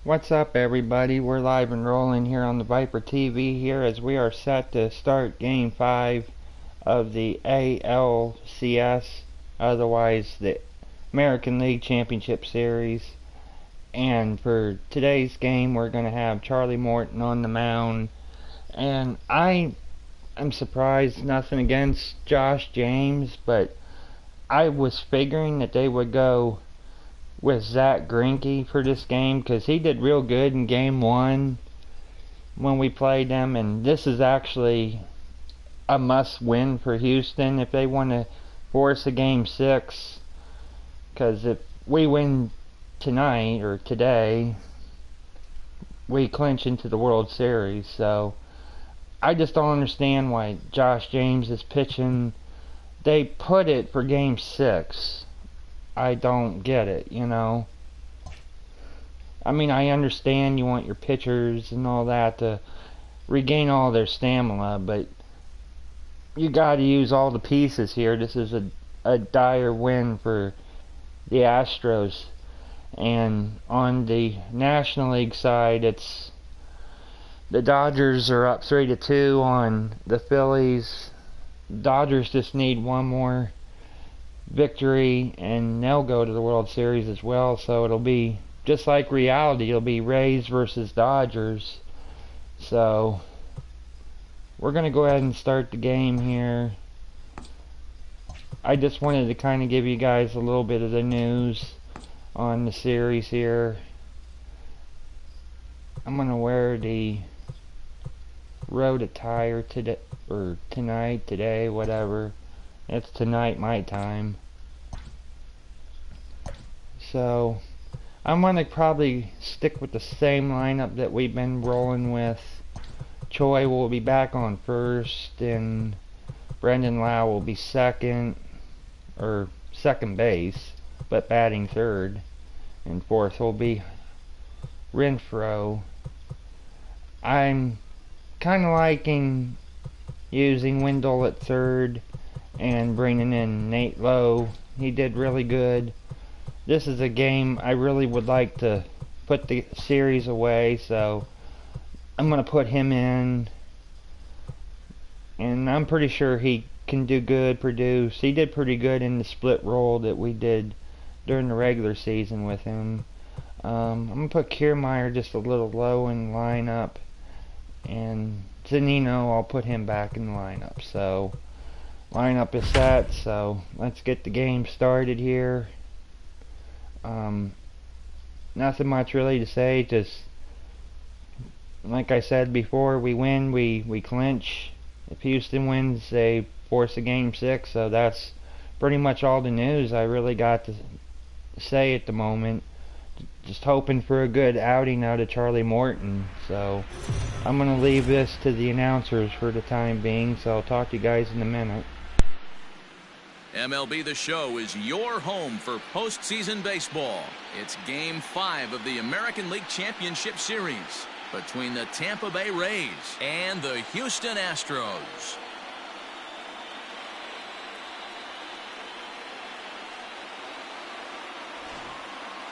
What's up, everybody? We're live and rolling here on the Viper TV here as we are set to start Game 5 of the ALCS, otherwise the American League Championship Series. And for today's game, we're going to have Charlie Morton on the mound. And I'm surprised, nothing against Josh James, but I was figuring that they would go with Zach Greinke for this game because he did real good in Game 1 when we played them, and this is actually a must-win for Houston if they want to force a Game 6, because if we win tonight or today, we clinch into the World Series. So I just don't understand why Josh James is pitching. They put it for Game 6. I don't get it, you know. I mean, I understand you want your pitchers and all that to regain all their stamina, but you got to use all the pieces here. This is a dire win for the Astros. And on the National League side, it's the Dodgers are up 3-2 on the Phillies. Dodgers just need one more victory and they'll go to the World Series as well. So it'll be just like reality. It'll be Rays versus Dodgers. So we're going to go ahead and start the game here. I just wanted to kind of give you guys a little bit of the news on the series here. I'm going to wear the road attire today, or tonight, today, whatever. It's tonight my time. So I'm going to probably stick with the same lineup that we've been rolling with. Choi will be back on first, and Brendan Lau will be second base, but batting third. And fourth will be Renfroe. I'm kind of liking using Wendell at third and bringing in Nate Lowe. He did really good. This is a game I really would like to put the series away, so I'm going to put him in. And I'm pretty sure he can do good, produce. He did pretty good in the split role that we did during the regular season with him. I'm going to put Kiermaier just a little low in the lineup. And Zunino, I'll put him back in the lineup. So lineup is set, so let's get the game started here. Nothing much really to say, just like I said before, we win, we clinch. If Houston wins, they force a Game 6, so that's pretty much all the news I really got to say at the moment. Just hoping for a good outing out of Charlie Morton. So I'm going to leave this to the announcers for the time being, so I'll talk to you guys in a minute. MLB The Show is your home for postseason baseball. It's Game 5 of the American League Championship Series between the Tampa Bay Rays and the Houston Astros.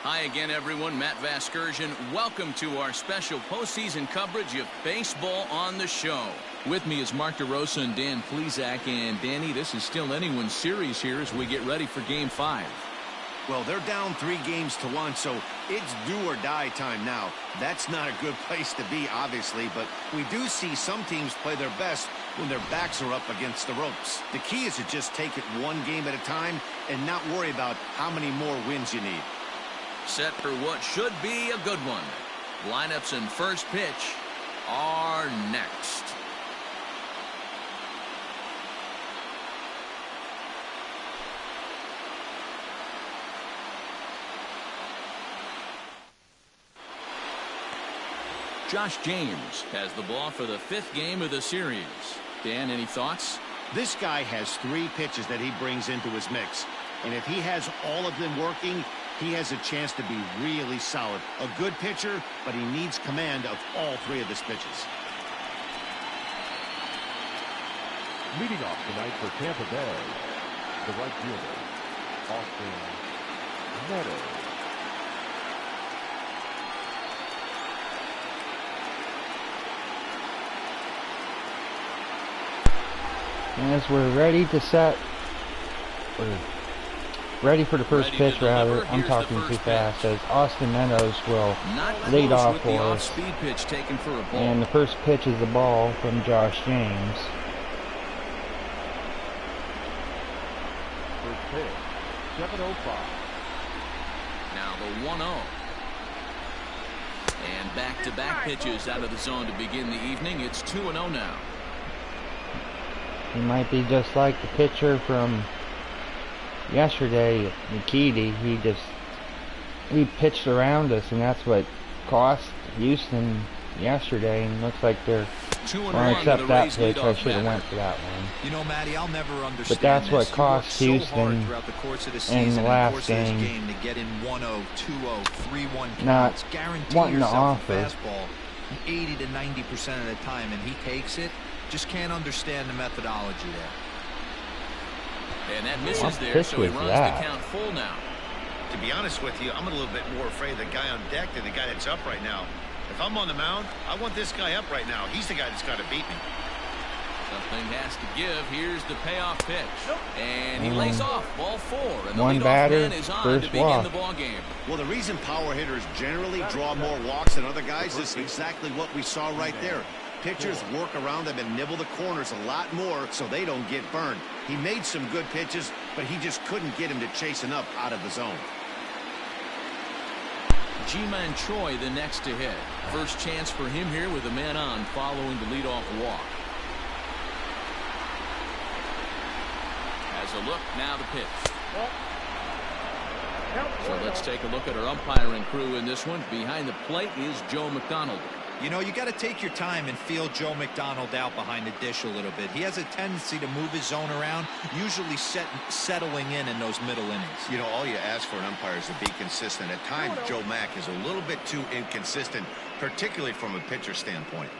Hi again, everyone. Matt Vasgersian. Welcome to our special postseason coverage of Baseball on the Show. With me is Mark DeRosa and Dan Plesac. And Danny, this is still anyone's series here as we get ready for Game 5. Well, they're down 3-1, so it's do or die time now. That's not a good place to be, obviously, but we do see some teams play their best when their backs are up against the ropes. The key is to just take it one game at a time and not worry about how many more wins you need. Set for what should be a good one. Lineups and first pitch are next. Josh James has the ball for the 5th game of the series. Dan, any thoughts? This guy has 3 pitches that he brings into his mix, and if he has all of them working, he has a chance to be really solid. A good pitcher, but he needs command of all 3 of his pitches. Leading off tonight for Tampa Bay, the right fielder, Austin Meadows. As we're ready to set, or ready for the first pitch rather, I'm talking too fast, as Austin Meadows will lead off for us. And the first pitch is the ball from Josh James. First pitch, 7:05. Now the 1-0. And back-to-back pitches out of the zone to begin the evening. It's 2-0 now. He might be just like the pitcher from yesterday, Nikiti. He pitched around us, and that's what cost Houston yesterday. And looks like they're going to accept that pitch. I should have went for that one. You know, Matty, I'll never understand. But that's what cost Houston in the last game. To get in 1-0, 2-0, 3-1 Not counts. Guarantee wanting to yourself a offer. fastball 80 to 90% of the time, and he takes it. Just can't understand the methodology there. And that misses there, so he runs the count full now. To be honest with you, I'm a little bit more afraid of the guy on deck than the guy that's up right now. If I'm on the mound, I want this guy up right now. He's the guy that's got to beat me. Something has to give. Here's the payoff pitch. And he lays off ball 4. And the One leadoff batter, man is on first to begin walk. the ball game. Well, the reason power hitters generally draw more walks than other guys is exactly what we saw right there. Pitchers work around them and nibble the corners a lot more so they don't get burned. He made some good pitches, but he just couldn't get him to chase enough out of the zone. Ji-Man Choi the next to hit. First chance for him here with a man on following the leadoff walk. Has a look, now the pitch. So let's take a look at our umpiring crew in this one. Behind the plate is Joe McDonald. You know, you got to take your time and feel Joe McDonald out behind the dish a little bit. He has a tendency to move his zone around, usually settling in those middle innings. You know, all you ask for an umpire is to be consistent. At times, Joe Mack is a little bit too inconsistent, particularly from a pitcher standpoint.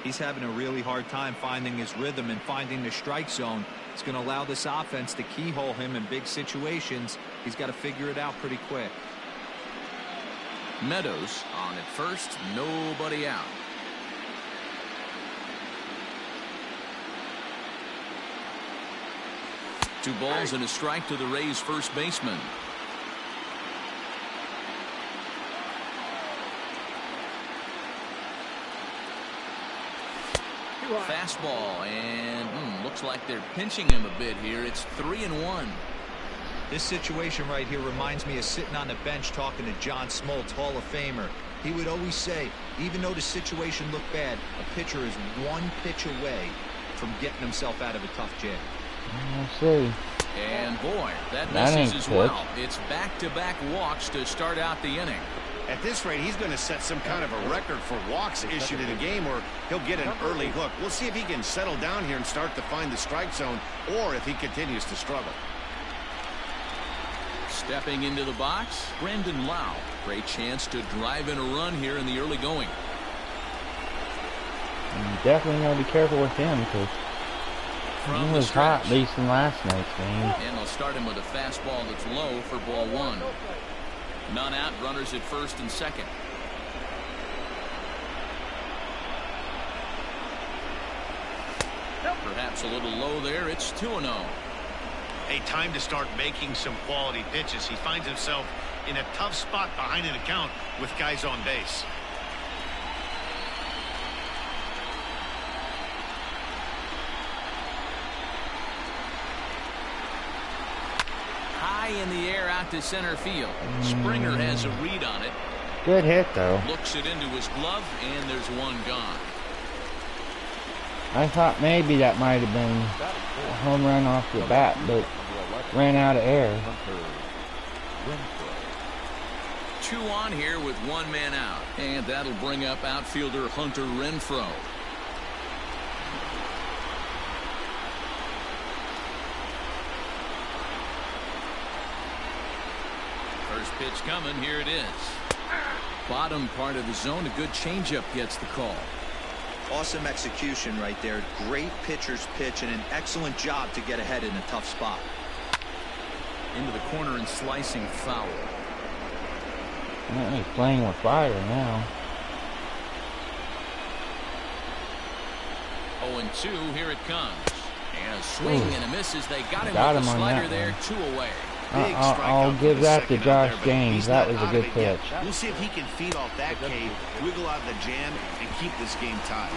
He's having a really hard time finding his rhythm and finding the strike zone. It's going to allow this offense to keyhole him in big situations. He's got to figure it out pretty quick. Meadows on at first, nobody out. Two balls and a strike to the Rays first baseman. Fastball, and looks like they're pinching him a bit here. It's 3-1. This situation right here reminds me of sitting on the bench talking to John Smoltz, Hall of Famer. He would always say, even though the situation looked bad, a pitcher is one pitch away from getting himself out of a tough jam. Let's see. And boy, that misses as well. It's back-to-back walks to start out the inning. At this rate, he's going to set some kind of a record for walks issued in a game, or he'll get an early hook. We'll see if he can settle down here and start to find the strike zone, or if he continues to struggle. Stepping into the box, Brandon Lau. Great chance to drive in a run here in the early going. And definitely got to be careful with him, because he was hot, at least in last night's game. And they'll start him with a fastball that's low for ball 1. None out, runners at first and second. Perhaps a little low there. It's 2-0. Hey, time to start making some quality pitches. He finds himself in a tough spot behind an account with guys on base. High in the air out to center field. Springer has a read on it. Good hit, though. Looks it into his glove, and there's one gone. I thought maybe that might have been a home run off the bat, but ran out of air. 2 on here with 1 man out. And that'll bring up outfielder Hunter Renfroe. First pitch coming. Here it is. Bottom part of the zone. A good changeup gets the call. Awesome execution right there. Great pitcher's pitch and an excellent job to get ahead in a tough spot. Into the corner and slicing foul. He's playing with fire now. 0-2. Here it comes. And a swing and a miss as they got him Got with him the on slider that there, one. 2 away. I'll give that to Josh James. That was a good pitch. We'll see if he can feed off that cave, wiggle out of the jam, and keep this game tied.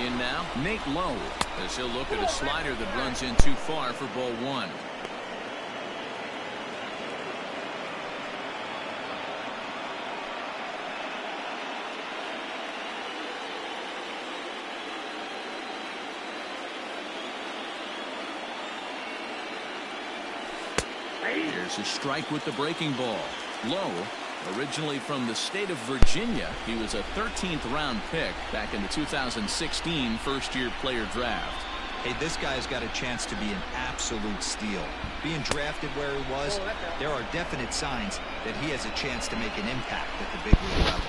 In now, Nate Lowe, as he'll look at a slider that runs in too far for ball 1. Here's a strike with the breaking ball. Lowe, originally from the state of Virginia, he was a 13th round pick back in the 2016 first-year player draft. Hey, this guy's got a chance to be an absolute steal. Being drafted where he was, there are definite signs that he has a chance to make an impact at the big league level.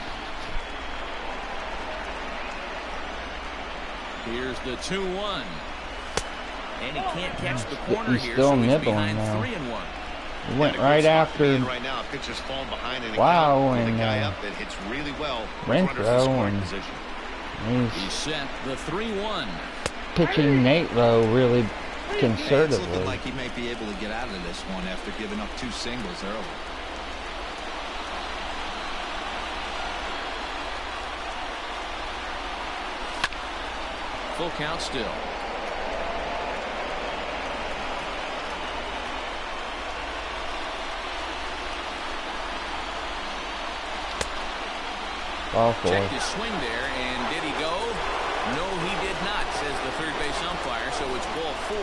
Here's the 2-1. And he can't catch the corner He's here, still so he's nibbling behind now. 3-1. He went right after Right now, pitcher's falling behind in Wow, the and guy up that hits really well. Renfroe, and He's set the 3-1. pitching Nate Lowe really Hey, it's conservatively. looking like he might be able to get out of this one after giving up 2 singles early. Full count still. Ball 4. Checked his swing there, and did he go? No, he did not, says the third base umpire, so it's ball 4.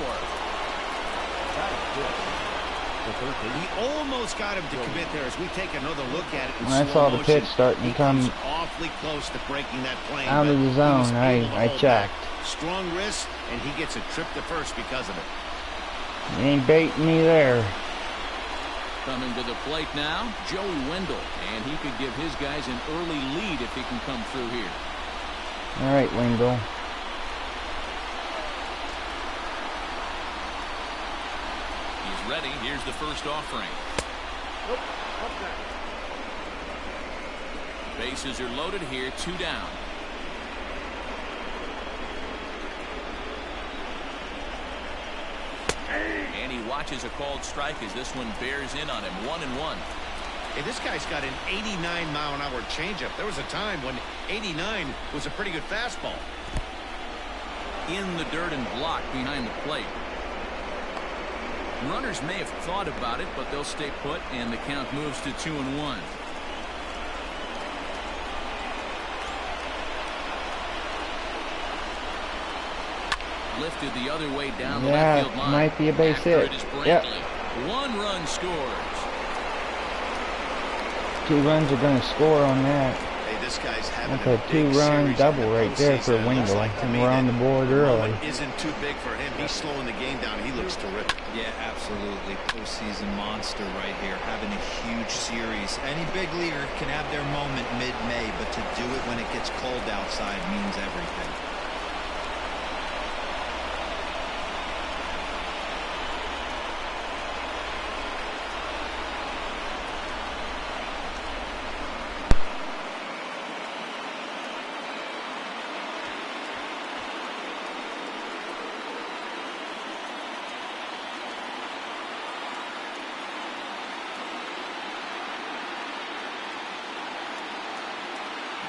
He almost got him to commit there as we take another look at it. When I saw the pitch starting to come awfully close to breaking that plane. out of the zone, I checked. Strong wrist, and he gets a trip to first because of it. He ain't baiting me there. Coming to the plate now, Joey Wendell, and he could give his guys an early lead if he can come through here. All right, Wendell. He's ready. Here's the first offering. Bases are loaded here, 2 down. And he watches a called strike as this one bears in on him. 1-1. Hey, this guy's got an 89-mile-an-hour changeup. There was a time when 89 was a pretty good fastball. In the dirt and blocked behind the plate. Runners may have thought about it, but they'll stay put, and the count moves to 2-1. Lifted the other way down the left field line. Might be a base After hit. it is Brantley. Yep. 1 run scores. 2 runs are going to score on that. Hey, this guy's having That's a a big 2-run series double in the right there for postseason. It looks Wendell, like to and me we're on the that board the early. moment isn't too big for him. He's slowing the game down. He looks terrific. Yeah, absolutely. Postseason monster right here, having a huge series. Any big leaguer can have their moment mid-May, but to do it when it gets cold outside means everything.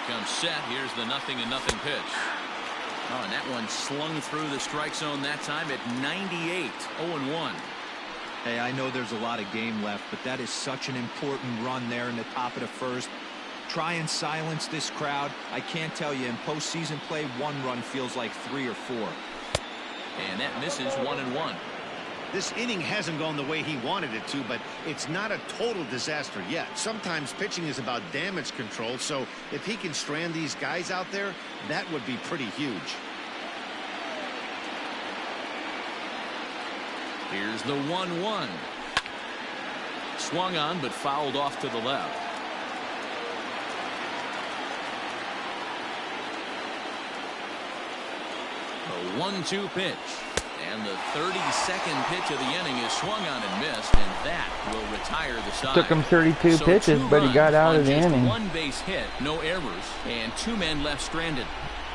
Comes set. Here's the 0-0 pitch. Oh, and that one slung through the strike zone that time at 98. 0-1. Hey, I know there's a lot of game left, but that is such an important run there in the top of the first. Try and silence this crowd. I can't tell you, in postseason play, 1 run feels like 3 or 4. And that misses. 1-1. This inning hasn't gone the way he wanted it to, but it's not a total disaster yet. Sometimes pitching is about damage control, so if he can strand these guys out there, that would be pretty huge. Here's the 1-1. Swung on, but fouled off to the left. A 1-2 pitch. And the 32nd pitch of the inning is swung on and missed, and that will retire the side. Took him 32 pitches, but he got out of the inning. One base hit, no errors, and 2 men left stranded.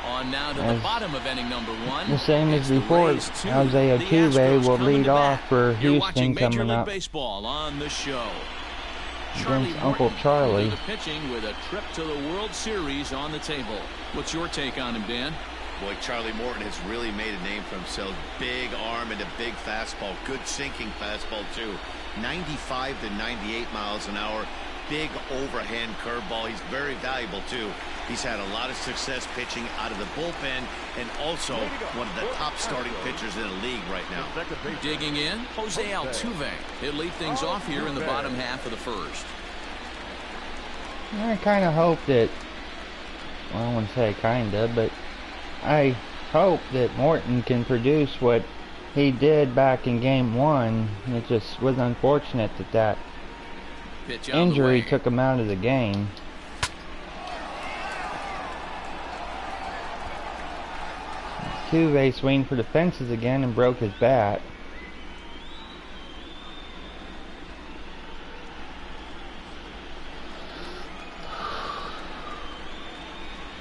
On now to the bottom of inning number 1. The same as before. Altuve will lead off for Houston coming up. Baseball on the show. Against Uncle Charlie. Pitching with a trip to the World Series on the table. What's your take on him, Dan? Boy, Charlie Morton has really made a name for himself. Big arm and a big fastball. Good sinking fastball, too. 95 to 98 miles an hour. Big overhand curveball. He's very valuable, too. He's had a lot of success pitching out of the bullpen and also one of the top starting pitchers in the league right now. Digging in, Jose Altuve. He'll lead things off here in the bottom half of the first. I kind of hope that, well, I wouldn't say kind of, but I hope that Morton can produce what he did back in Game 1. It just was unfortunate that injury took him out of the game. Altuve swing for the fences again and broke his bat.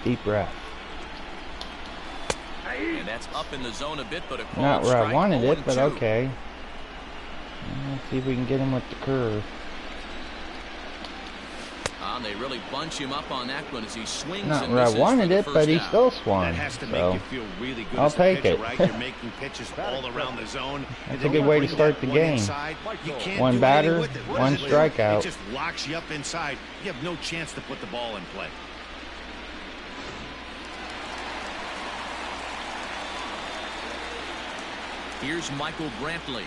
Deep breath. And that's up in the zone a bit, but a not where I wanted it, but okay. Let's see if we can get him with the curve. They really bunch him up on that one as he swings. Not where I wanted it, but he still swung. That has to make you feel really good. I'll take it. Right? You're making pitches all around the zone. That's a good way to start the game. One batter, one strikeout. It just locks you up inside. You have no chance to put the ball in play. Here's Michael Brantley.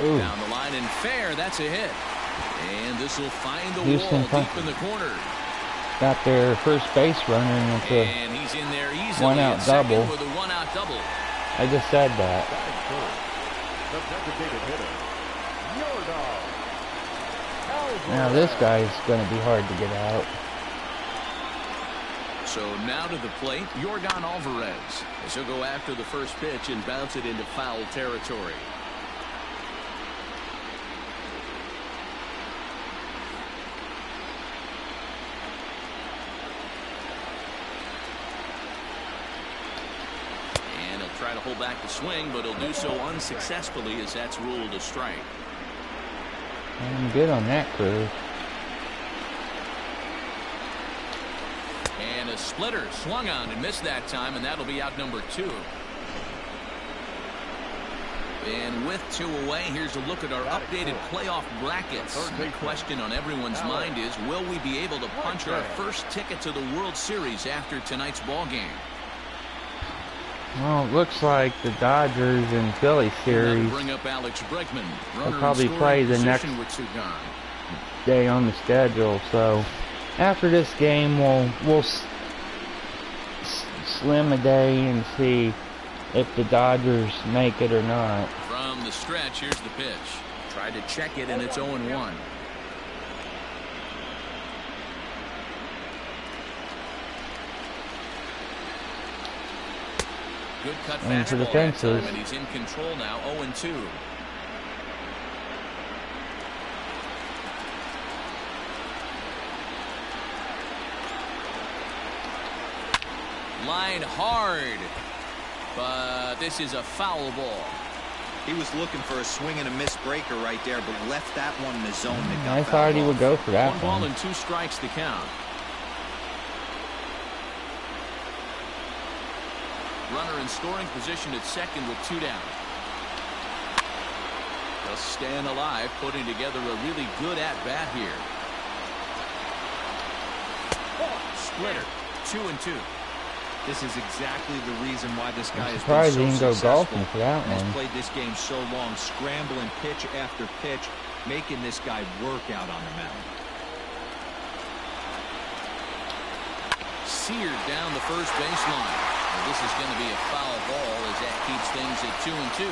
Ooh. Down the line and fair. That's a hit. And this will find the Houston wall deep in the corner. Got their first base runner, and it's and he's in there easily. One out double. With a 1-out double. I just said that. Now this guy's going to be hard to get out. So now to the plate, Jorgon Alvarez, as he'll go after the first pitch and bounce it into foul territory. Try to hold back the swing, but he'll do so unsuccessfully as that's ruled a strike. I'm good on that curve. And a splitter swung on and missed that time, and that'll be out number 2. And with 2 away, here's a look at our updated playoff brackets. The question on everyone's mind is, will we be able to punch our first ticket to the World Series after tonight's ball game? Well, it looks like the Dodgers and Philly series will probably play the next day on the schedule. So after this game, we'll slim a day and see if the Dodgers make it or not. From the stretch, here's the pitch. Tried to check it, and it's 0-1. Good cut into the fences. fences. And he's in control now, 0-2. Line hard, but this is a foul ball. He was looking for a swing and a miss breaker right there, but left that one in the zone. I thought he would go for that one. 1 ball and 2 strikes to count. Runner in scoring position at second with 2 down. Just staying alive, putting together a really good at-bat here. Splitter, 2-2. This is exactly the reason why this guy is surprised so he didn't go successful. golfing for that one. He's played this game so long, scrambling pitch after pitch, making this guy work out on the mound. Seared down the first baseline. Well, this is going to be a foul ball as that keeps things at 2-2.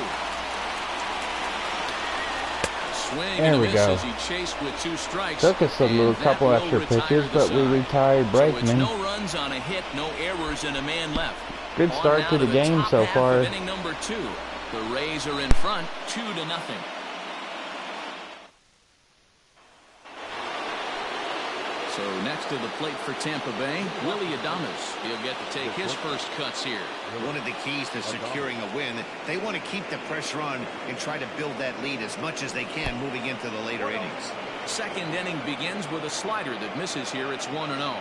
swing There and a we miss go. as he chased with 2 strikes. Took us a little couple extra pitches, but we retired So it's Brakeman. no runs on a hit, no errors, and a man left. Good On start now to the game top so half far. of inning number 2. The Rays are in front, 2-0. So next to the plate for Tampa Bay, Willie Adames. He'll get to take his first cuts here. One of the keys to securing a win, they want to keep the pressure on and try to build that lead as much as they can moving into the later innings. Second inning begins with a slider that misses here. It's 1-0.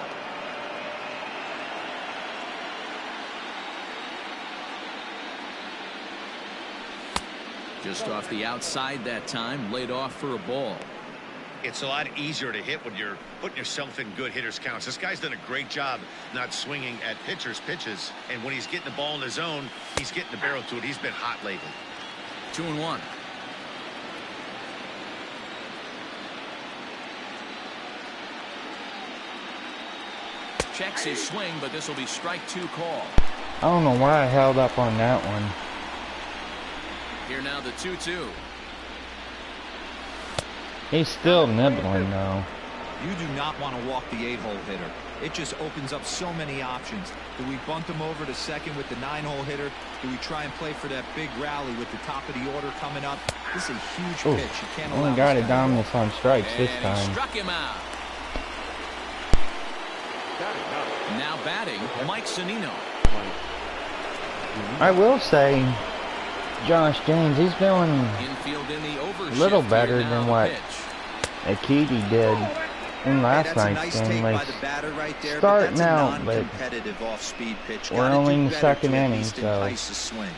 Just off the outside that time, laid off for a ball. It's a lot easier to hit when you're putting yourself in good hitters' counts. This guy's done a great job not swinging at pitchers' pitches, and when he's getting the ball in his zone, he's getting the barrel to it. He's been hot lately. 2-1. Checks his swing, but this will be strike 2 call. I don't know why I held up on that one. Here now the 2-2. He's still nibbling though. You do not want to walk the 8-hole hitter. It just opens up so many options. Do we bunt him over to second with the 9-hole hitter? Do we try and play for that big rally with the top of the order coming up? This is a huge pitch. You can't allow Only got this it guy to Adames on strikes this And he time. struck him out. Now batting, Mike Zunino. I will say, Josh James, he's doing Infield in the a overshift little here better now, than the what pitch. Akiti did in last that's a night's nice game. take by Like, the batter right there, starting but that's out, a but non-competitive off-speed pitch. we're Gotta only do in the better second to at inning, least so entice a swing.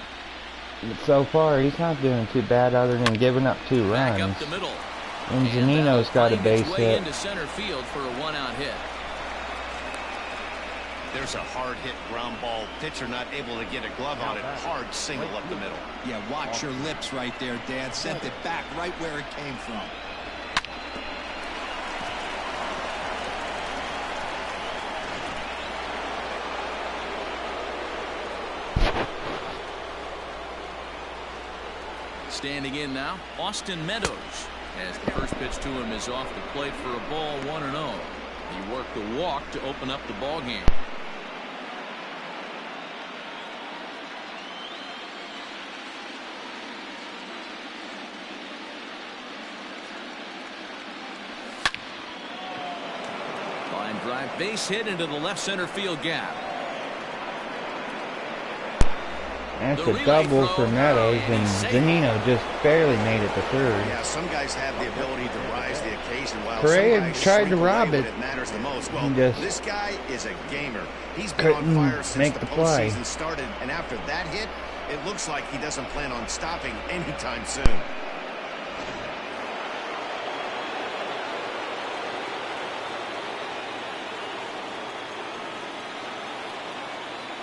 so far he's not doing too bad other than giving up 2 Back runs. up the middle. And Zunino's got a finds base its way hit. into center field for a 1-out hit. There's a hard hit ground ball. Pitcher not able to get a glove on it. Hard single up the middle. Yeah, watch your lips right there, Dan. Sent it back right where it came from. Standing in now, Austin Meadows. As the first pitch to him is off the plate for a ball, 1-0. He worked the walk to open up the ball game. Line drive, base hit into the left center field gap. That's a double for Meadows, and Zunino just barely made it to third. Yeah, some guys have the ability to rise the occasion while Correa some guys tried to shrink rob away it. when it matters the most. Well, Just this guy is a gamer. He's been on couldn't fire since make the the play. postseason started, and after that hit, it looks like he doesn't plan on stopping anytime soon.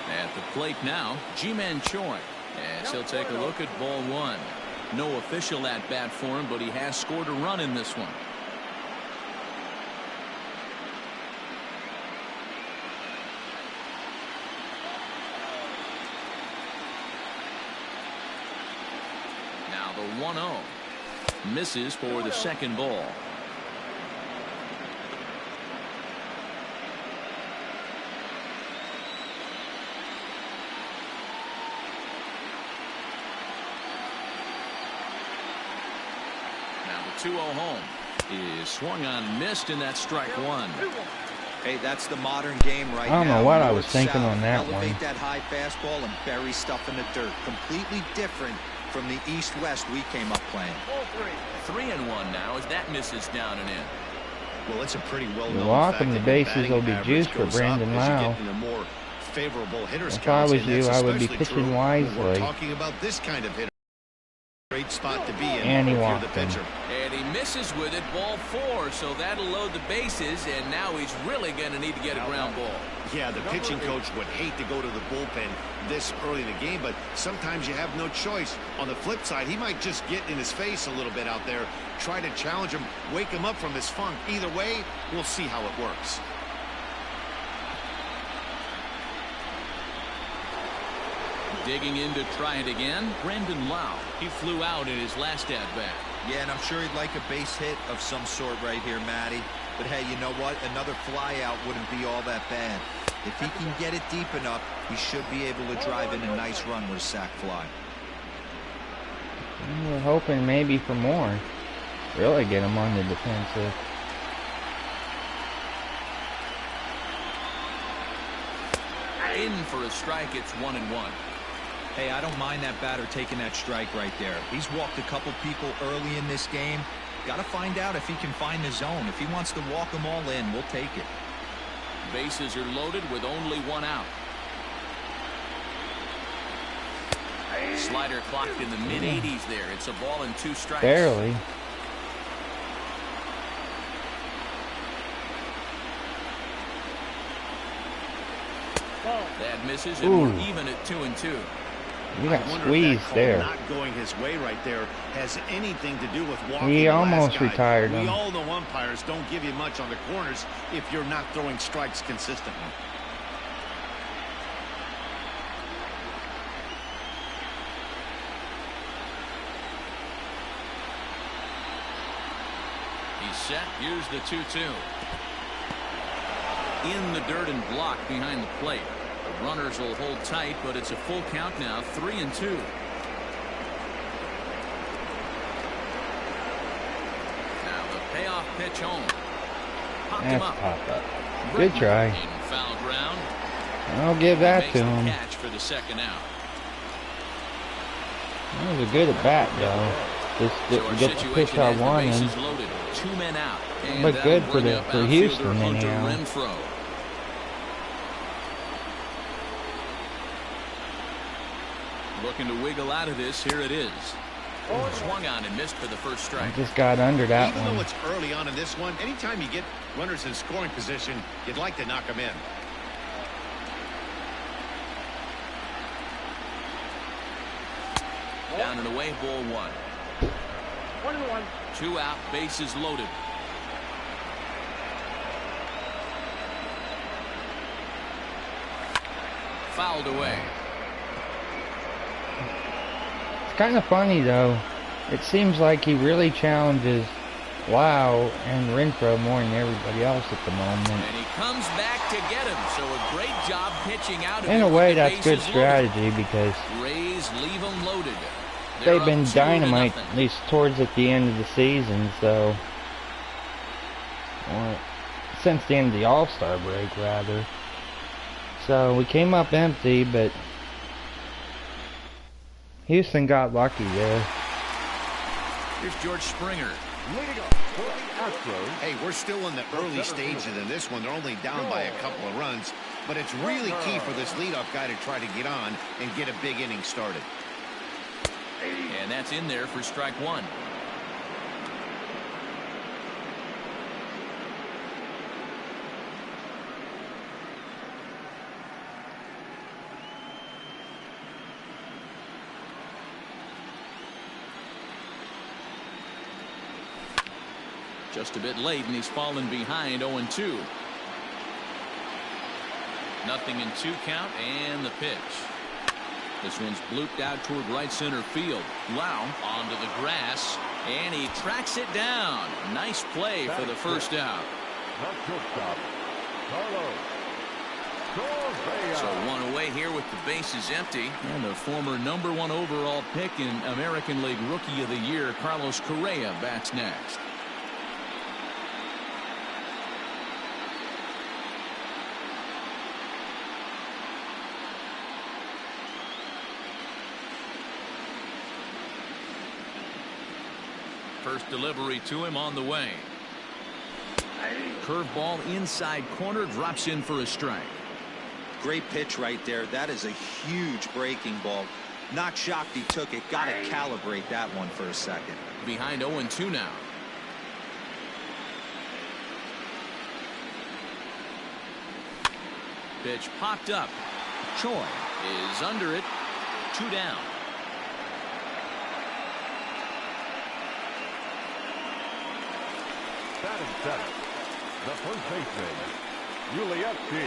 At the plate now, Ji-Man Choi. As he'll take a look at ball 1. No official at bat for him, but he has scored a run in this one. Now the 1-0. Misses for the second ball. Now the 2-0 home is swung on and missed, and that's strike 1. Hey, that's the modern game right now. I don't know what I was North, thinking south, on that elevate one. that high fastball and bury stuff in the dirt. Completely different from the east-west we came up playing. 3-1 now as that misses down and in. Well, it's a pretty well-known Walk fact him, the that bases batting will be average juiced for goes Brandon up as you Lau. get into more favorable hitters If I was counts, and you, that's I would be especially pitching true when wisely. we're talking about this kind of hitter. Great spot to be in And he if you're walked the him. pitcher. And he misses with it, ball 4, so that'll load the bases, and now he's really going to need to get a ground ball. Yeah, the pitching coach would hate to go to the bullpen this early in the game, but sometimes you have no choice. On the flip side, he might just get in his face a little bit out there, try to challenge him, wake him up from his funk. Either way, we'll see how it works. Digging in to try it again, Brandon Lau. He flew out in his last at-bat. Yeah, and I'm sure he'd like a base hit of some sort right here, Matty. But hey, you know what? Another fly out wouldn't be all that bad. If he can get it deep enough, he should be able to drive in a nice run with a sac fly. We're hoping maybe for more. Really get him on the defensive. In for a strike, it's 1-1. Hey, I don't mind that batter taking that strike right there. He's walked a couple people early in this game. Got to find out if he can find the zone. If he wants to walk them all in, we'll take it. Bases are loaded with only one out. Slider clocked in the mid-80s there. It's a ball and 2 strikes. Barely. That misses, and we're even at 2-2. You got squeezed there. Not going his way right there has anything to do with walking. He the almost last guy. retired him. We all know umpires don't give you much on the corners if you're not throwing strikes consistently. He's set. Here's the 2-2. In the dirt and blocked behind the plate. The runners will hold tight, but it's a full count now, 3-2. Now the payoff pitch home. Popped him up. Pop up. Good try. In foul ground. I'll give that to him. Catch for the second out. That was a good at bat, though. Just didn't get the pitch I wanted. Bases loaded, 2 men out. But good for Houston, anyhow. Looking to wiggle out of this. Here it is. Swung on and missed for the first strike. I just got under that Even one. though it's early on in this one, anytime you get runners in scoring position, you'd like to knock them in. Down and away, ball 1. 1-1. 2 out, bases loaded. Fouled away. It's kind of funny, though. It seems like he really challenges Wow and Renfroe more than everybody else at the moment. And he comes back to get him. So a great job pitching out of In a way, that's good strategy because Rays leave them loaded. they've been dynamite, at least towards at the end of the season, so since the end of the All-Star break, rather. So we came up empty, but Houston got lucky there. Here's George Springer. Leading off for the Astros. Hey, we're still in the early stages in this one. They're only down by a couple of runs, but it's really key for this leadoff guy to try to get on and get a big inning started. And that's in there for strike 1. Just a bit late, and he's fallen behind 0-2. Nothing in 2 count, and the pitch. This one's blooped out toward right center field. Wow, onto the grass, and he tracks it down. Nice play for the first out. Not shortstop, Carlos Correa. So 1 away here with the bases empty. And the former #1 overall pick in American League Rookie of the Year, Carlos Correa, bats next. First delivery to him on the way. Curveball inside corner, drops in for a strike. Great pitch right there. That is a huge breaking ball. Not shocked he took it. Got to calibrate that one for a second. Behind 0-2 now. Pitch popped up. Choi is under it. 2 down. Batting seventh, the first baseman, Ulieski.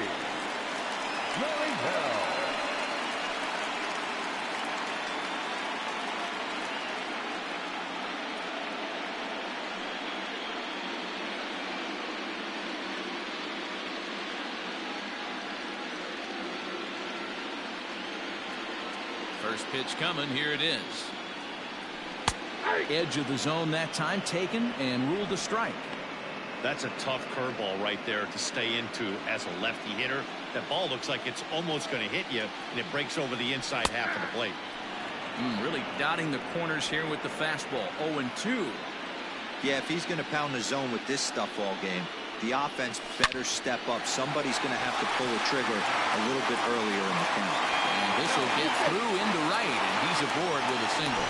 First pitch coming. Here it is. Edge of the zone that time taken and ruled a strike. That's a tough curveball right there to stay into as a lefty hitter. That ball looks like it's almost going to hit you, and it breaks over the inside half of the plate. Really dotting the corners here with the fastball. 0-2. Yeah, if he's going to pound the zone with this stuff all game, the offense better step up. Somebody's going to have to pull the trigger a little bit earlier in the count. And this will get through into right, and he's aboard with a single.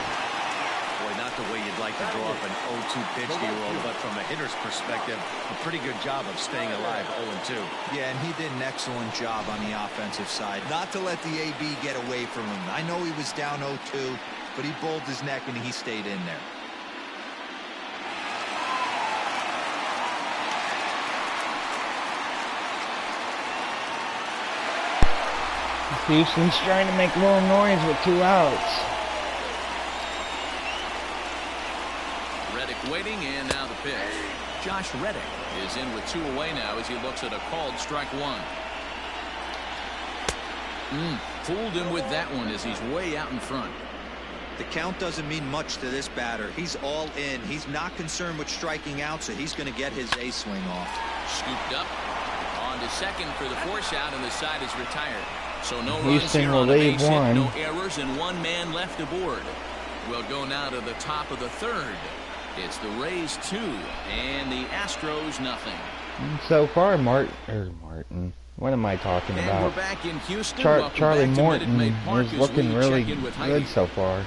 Boy, not the way you'd like to draw up an 0-2 pitch to your own, but from a hitter's perspective, a pretty good job of staying alive. 0-2. Yeah, and he did an excellent job on the offensive side. Not to let the AB get away from him. I know he was down 0-2, but he bowled his neck and he stayed in there. Houston's trying to make a little noise with 2 outs. Reddick waiting, and now the pitch. Josh Reddick is in with 2 away now as he looks at a called strike 1. Fooled him with that one as he's way out in front. The count doesn't mean much to this batter. He's all in. He's not concerned with striking out, so he's going to get his A swing off. Scooped up on to second for the force out, and the side is retired. So no runs Houston here will on the leave base hit, 1. no errors, and 1 man left aboard. We'll go now to the top of the 3rd. It's the Rays 2 and the Astros nothing. So far, Martin. What am I talking And about? we're back in Houston. Charlie back to Morton Minute Maid Park is as looking we really check in with good Heidi. so far.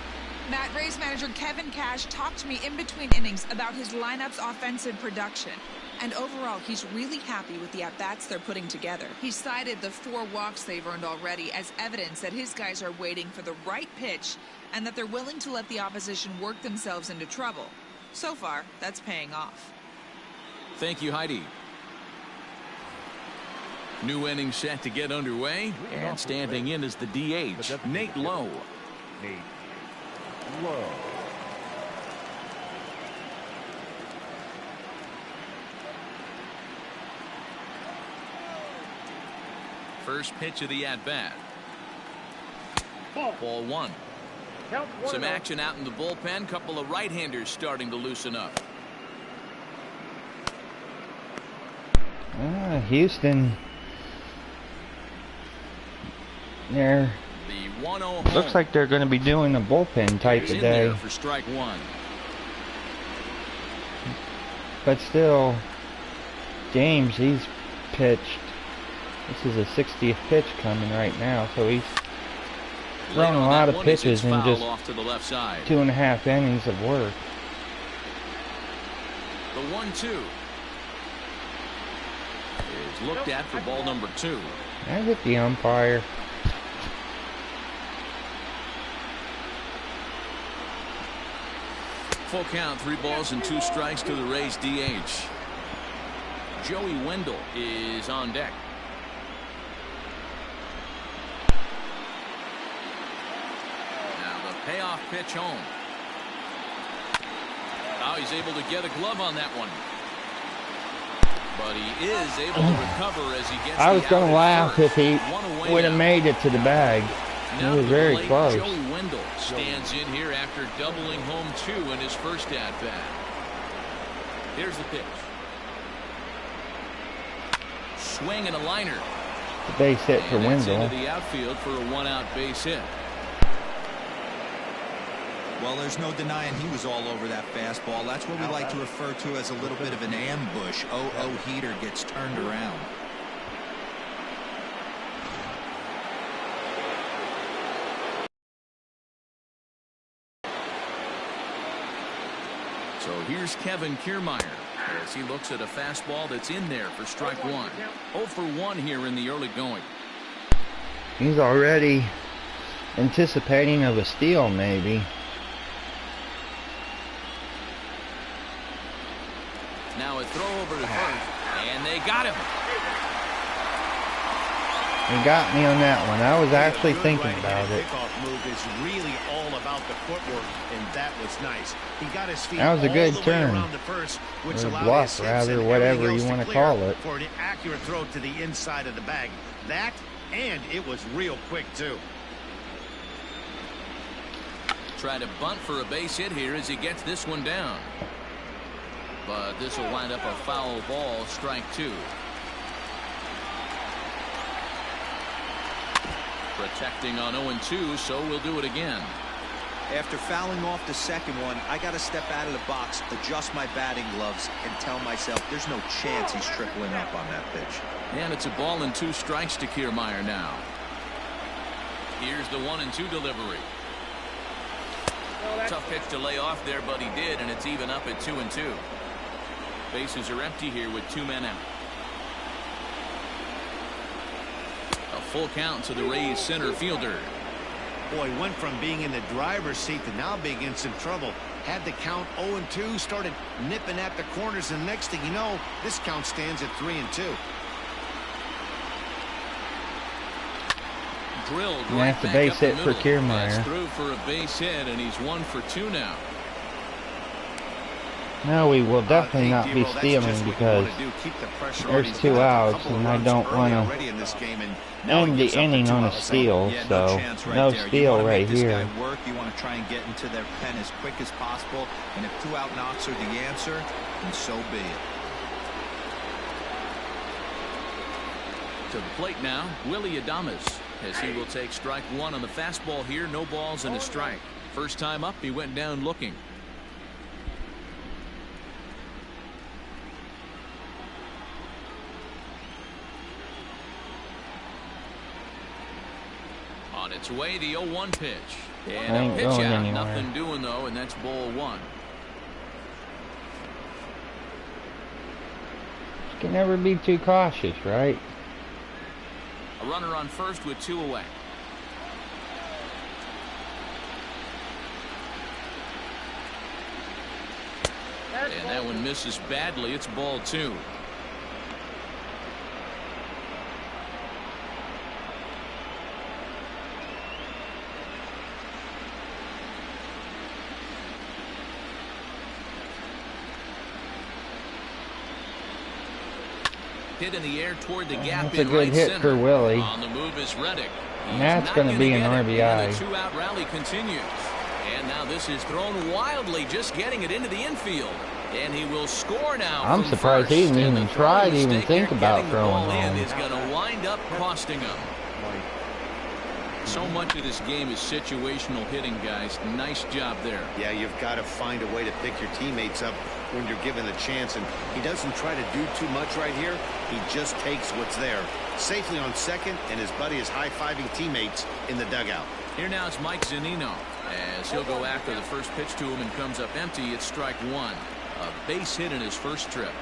Matt, Rays manager Kevin Cash talked to me in between innings about his lineup's offensive production. And overall, he's really happy with the at-bats they're putting together. He cited the 4 walks they've earned already as evidence that his guys are waiting for the right pitch and that they're willing to let the opposition work themselves into trouble. So far, that's paying off. Thank you, Heidi. New inning set to get underway, and standing in is the DH, Nate Lowe. Nate Lowe. First pitch of the at-bat. Ball 1. Some action out in the bullpen. Couple of right-handers starting to loosen up. Houston. The 1-0 looks like they're going to be doing a bullpen type in today. there for strike 1. But still, James, he's pitched. This is a 60th pitch coming right now, so he's thrown a lot of pitches in just off to the left side. 2.5 innings of work. The 1-2 is looked at for ball number 2. I hit the umpire. Full count, 3 balls and 2 strikes to the Rays DH. Joey Wendell is on deck. Now the payoff pitch home. Now he's able to get a glove on that one. But he is able to recover as he gets I was going to laugh if he would have now. made it to the bag. Now He was to the very late close. Joey Wendell stands in here after doubling home 2 in his first at-bat. Here's the pitch. Swing and a liner. The base hit for And that's Wendell. into the outfield for a 1-out base hit. Well, there's no denying he was all over that fastball. That's what we like to refer to as a little bit of an ambush. 0-0 heater gets turned around. So here's Kevin Kiermaier as he looks at a fastball that's in there for strike 1. 0 for 1 here in the early going. He's already anticipating of a steal, maybe. Now a throw over to first, and they got him. He got me on that one. I was actually thinking about it. Kickoff move is really all about the footwork, and that was nice. He got his feet That was a good all the way turn. around the first, which Or allowed bluff, his hips rather, and whatever everything you else wanna to clear call it. for an accurate throw to the inside of the bag. That, and it was real quick too. try to bunt for a base hit here as he gets this one down. But this will wind up a foul ball, strike 2. Protecting on 0-2, so we'll do it again. After fouling off the second one, I got to step out of the box, adjust my batting gloves, and tell myself there's no chance he's tripling up on that pitch. And it's a ball and 2 strikes to Kiermaier now. Here's the 1-2 delivery. Tough pitch to lay off there, but he did, and it's even up at 2-2. Bases are empty here with 2 men out. A full count to the Rays center fielder. Boy, went from being in the driver's seat to now being in some trouble. Had the count 0-2, started nipping at the corners, and next thing you know, this count stands at 3-2. Drilled And right that's a back base up the hit for middle. Kiermaier. That's through for a base hit, and he's 1 for 2 now. No, we will definitely not be stealing because there's 2 outs, and I don't want to end the inning on a steal, so no steal right here. You want to try and get into their pen as quick as possible, and if 2 out knocks are the answer, then so be it. To the plate now, Willie Adames, as he will take strike 1 on the fastball here. No balls and a strike. First time up, he went down looking. On its way, the 0-1 pitch. And a pitch out, nothing doing though, and that's ball 1. You can never be too cautious, right? A runner on first with 2 away. And that one misses badly. It's ball 2. Hit in the air toward the gap. That's a good hit for Willie. On the move is Reddick. And that's going to be an RBI. The 2-out rally continues. And now this is thrown wildly, just getting it into the infield. And he will score now. I'm surprised he didn't even try to even think about throwing home. home. Is going to wind up costing him. So much of this game is situational hitting, guys. Nice job there. Yeah, you've got to find a way to pick your teammates up when you're given the chance, and he doesn't try to do too much right here. He just takes what's there. Safely on second, and his buddy is high-fiving teammates in the dugout. Here now is Mike Zunino, as he'll go after the first pitch to him and comes up empty. It's strike 1. A base hit in his first trip.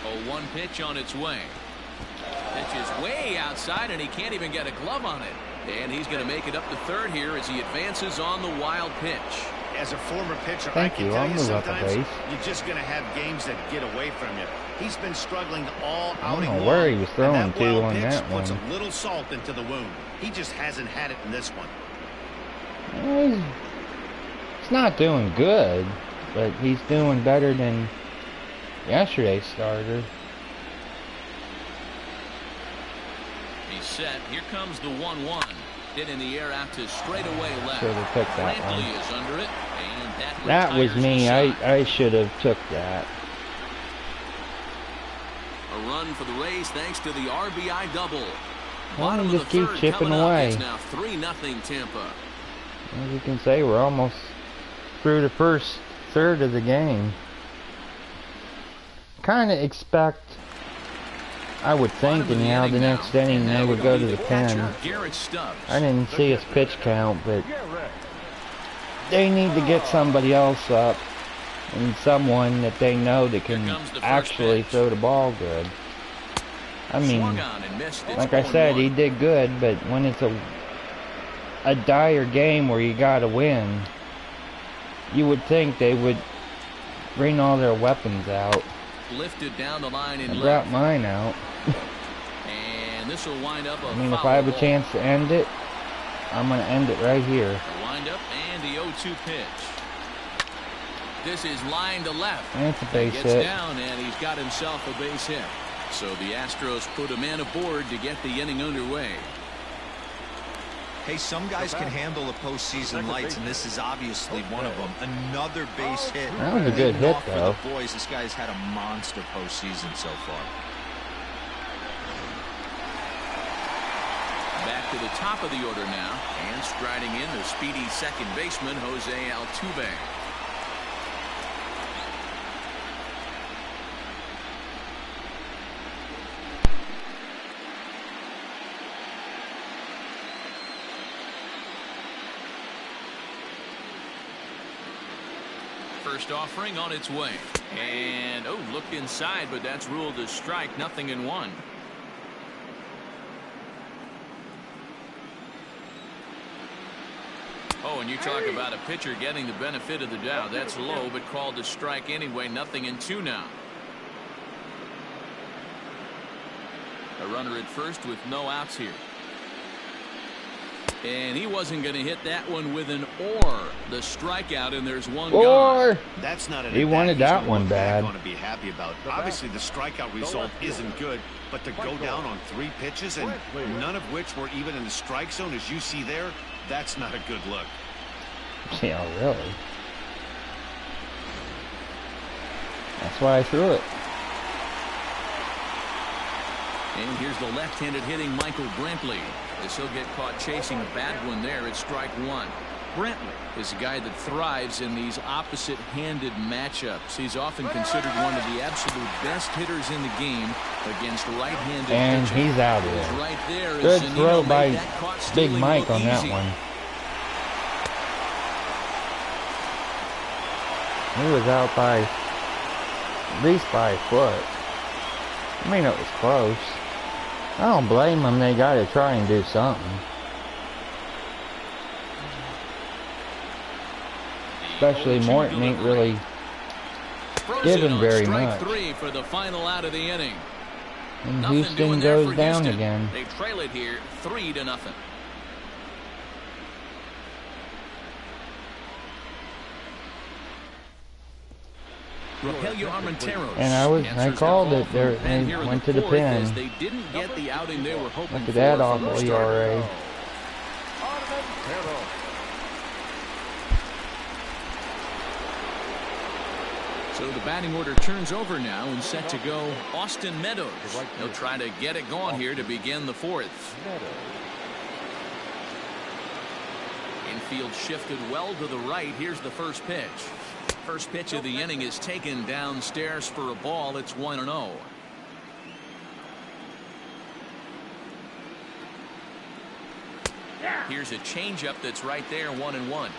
A 1 pitch on its way. Pitch is way outside, and he can't even get a glove on it. And he's going to make it up to third here as he advances on the wild pitch. As a former pitcher, I can tell you sometimes you're just going to have games that get away from you. He's been struggling all outing long. I don't know where he was throwing to on that one. Puts a little salt into the wound. He just hasn't had it in this one. He's not doing good, but he's doing better than yesterday's starter. He's set. Here comes the 1-1. Hit in the air out to straightaway left. Should have took that Brantley one. is under it, and that was me. I should have took that. A run for the Rays thanks to the RBI double. Well, we just keep chipping away. It's now 3-0 Tampa. As you can say, we're almost through the first third of the game. Kind of expect, I would think, anyhow, the next inning they would go to the pen. I didn't see his pitch count, but they need to get somebody else up, and someone that they know that can actually throw the ball good. I mean, like I said, he did good, but when it's a dire game where you gotta win, you would think they would bring all their weapons out. Lifted down the line in I brought mine out. And this will wind up. I mean, if I have a chance to end it, I'm going to end it right here. The wind up and the 0-2 pitch. This is line to left. That's a base Gets hit. down, and he's got himself a base hit. So the Astros put a man aboard to get the inning underway. Hey, some guys can handle the postseason lights, and this is obviously one of them. Another base hit. That was a good hit, For though. the boys, this guy's had a monster postseason so far. Back to the top of the order now, and striding in the speedy second baseman, Jose Altuve. First offering on its way. And, oh, looked inside, but that's ruled a strike. 0-1. Oh, and you talk about a pitcher getting the benefit of the doubt. That's low, but called a strike anyway. 0-2 now. A runner at first with no outs here. And he wasn't going to hit that one with an or. The strikeout, and there's one gone. That's not an He wanted that one bad. Going to be happy about. Obviously, the strikeout result isn't good, but to go down on 3 pitches and none of which were even in the strike zone, as you see there, that's not a good look. Yeah, really. That's why I threw it. And here's the left-handed hitting Michael Brantley. As he'll get caught chasing a bad one there at strike 1. Brantley is a guy that thrives in these opposite-handed matchups. He's often considered one of the absolute best hitters in the game against right-handed And pitching. he's out of there. Right there. Good Zanino throw made by that caught Big stealing Mike look on that easy. one. He was out by at least by a foot. I mean, it was close. I don't blame them. They got to try and do something. Especially Morton ain't really given very much. 3 for the final out of the inning. And Nothing Houston doing there goes for down Houston. again. They trail it here 3-0. Rogelio Armenteros. And I called it. They went to the pin. They didn't get the outing they were hoping Look at that for awful the starter. ERA. So the batting order turns over now and set to go Austin Meadows. He'll try to get it going here to begin the 4th. Infield shifted well to the right. Here's the first pitch. First pitch of the inning is taken downstairs for a ball. It's 1-0. Here's a changeup that's right there, 1-1.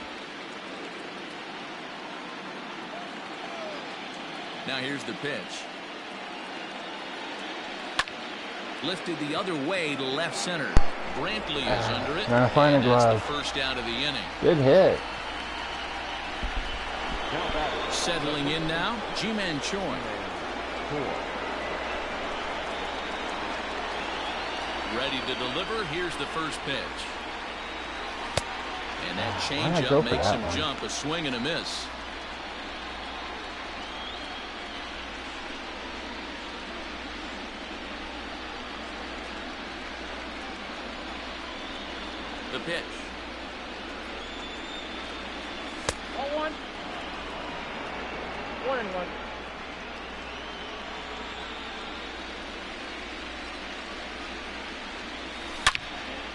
Now here's the pitch. Lifted the other way to left center. Brantley is under it. Trying to find a glove. That's the first out of the inning. Good hit. Settling in now, Ji-Man Choi. Ready to deliver. Here's the first pitch. And that changeup makes him jump. A swing and a miss. The pitch. 0-1. 1-1.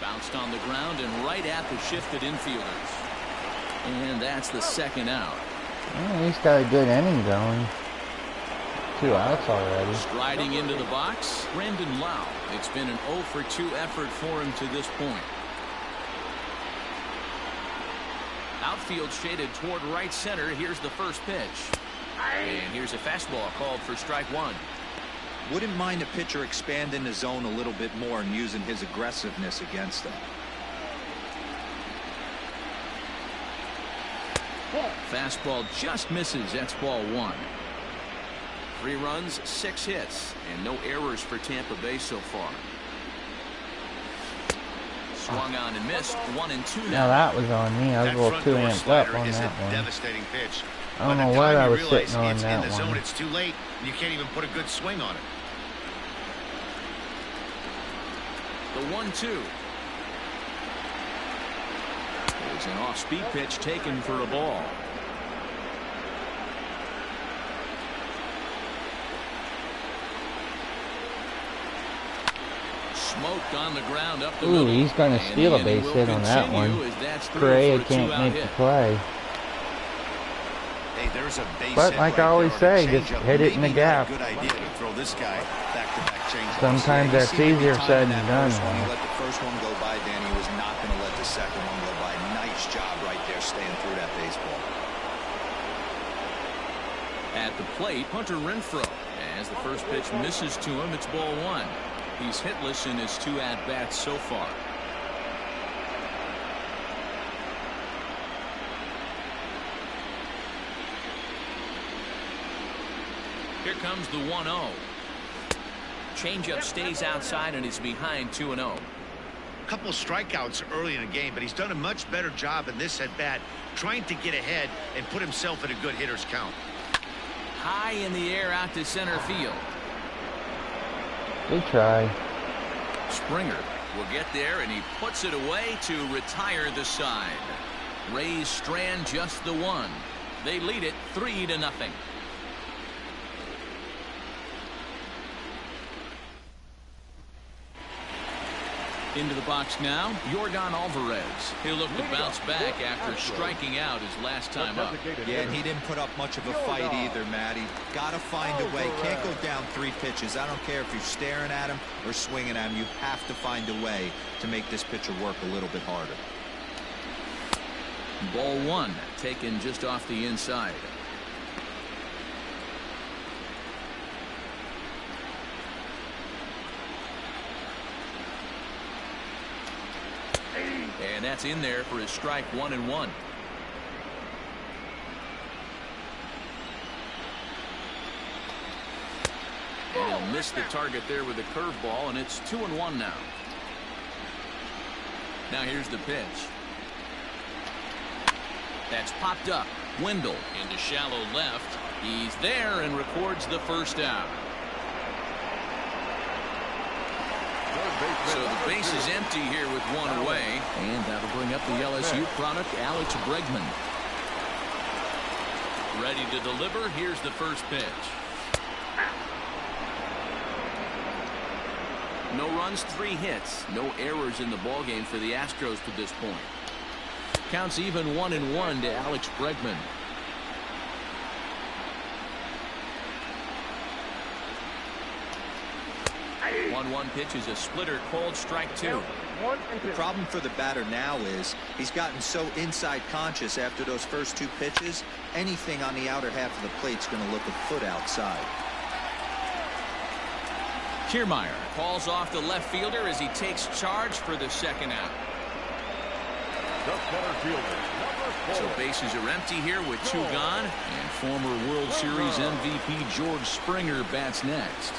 Bounced on the ground and right at the shifted infielders. And that's the second out. Well, he's got a good inning going. 2 outs already. Striding into the box, Brandon Lau. It's been an 0-for-2 effort for him to this point. Outfield shaded toward right center. Here's the first pitch. And here's a fastball called for strike 1. Wouldn't mind a pitcher expanding the zone a little bit more and using his aggressiveness against them. Fastball just misses. That's ball 1. 3 runs, 6 hits, and no errors for Tampa Bay so far. Swung on and missed. 1-2 now. Now that was on me. I was a little too amped up on is that a one. devastating pitch. I don't know what I was sitting on it's that in the one. zone, it's too late, and you can't even put a good swing on it. The 1-2. There's an off-speed pitch taken for a ball. Smoked on the ground up the middle. He's going to steal a base hit on that one. Correa can't make the play. Hey, there's a base But hit like right I always there on a say, just changeup. hit it in the Maybe not gap. a good idea to throw this guy back-to-back changeups. Sometimes You that's seem to be easier timing said that than done. first one. He let the first one go by, Danny. He was not going to let the second one go by. Nice job right there staying through that baseball. At the plate, Hunter Renfroe. As the first pitch misses to him, it's ball one. He's hitless in his 2 at-bats so far. Here comes the 1-0. Changeup stays outside and is behind 2-0. A couple strikeouts early in the game, but he's done a much better job in this at-bat trying to get ahead and put himself in a good hitter's count. High in the air out to center field. Good try. Springer will get there, and he puts it away to retire the side. Rays strand just the one. They lead it 3-0. Into the box now, Jorgon Alvarez. He'll look to bounce back after striking out his last time up. Yeah, and he didn't put up much of a fight either, Matty. Got to find a way. Can't go down 3 pitches. I don't care if you're staring at him or swinging at him. You have to find a way to make this pitcher work a little bit harder. Ball one, taken just off the inside. And that's in there for his strike 1-1. And he'll miss the target there with a curveball, and it's 2-1 now. Now here's the pitch. That's popped up. Wendell into shallow left. He's there and records the first out. So the base is empty here with one away, and that'll bring up the LSU product, Alex Bregman. Ready to deliver. Here's the first pitch. No runs, 3 hits, no errors in the ballgame for the Astros to this point. Counts even 1-1 to Alex Bregman. One pitch is a splitter, called strike 2. The problem for the batter now is he's gotten so inside conscious after those first 2 pitches. Anything on the outer half of the plate's going to look a foot outside. Kiermaier calls off the left fielder as he takes charge for the second out. So bases are empty here with 2 gone, and former World Series MVP George Springer bats next.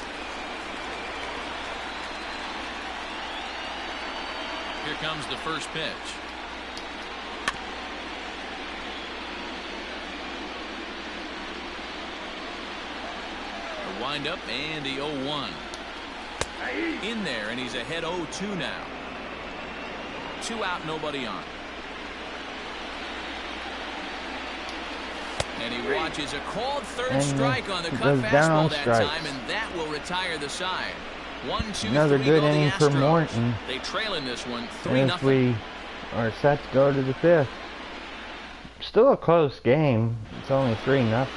Here comes the first pitch. A windup and the 0-1. In there, and he's ahead 0-2 now. 2 out, nobody on. And he watches a called third strike on the cut fastball that time, and that will retire the side. 1-2-3. Another good inning for Morton. They trail in this one 3-0. 3-0. As we are set to go to the 5th. Still a close game. It's only 3-0.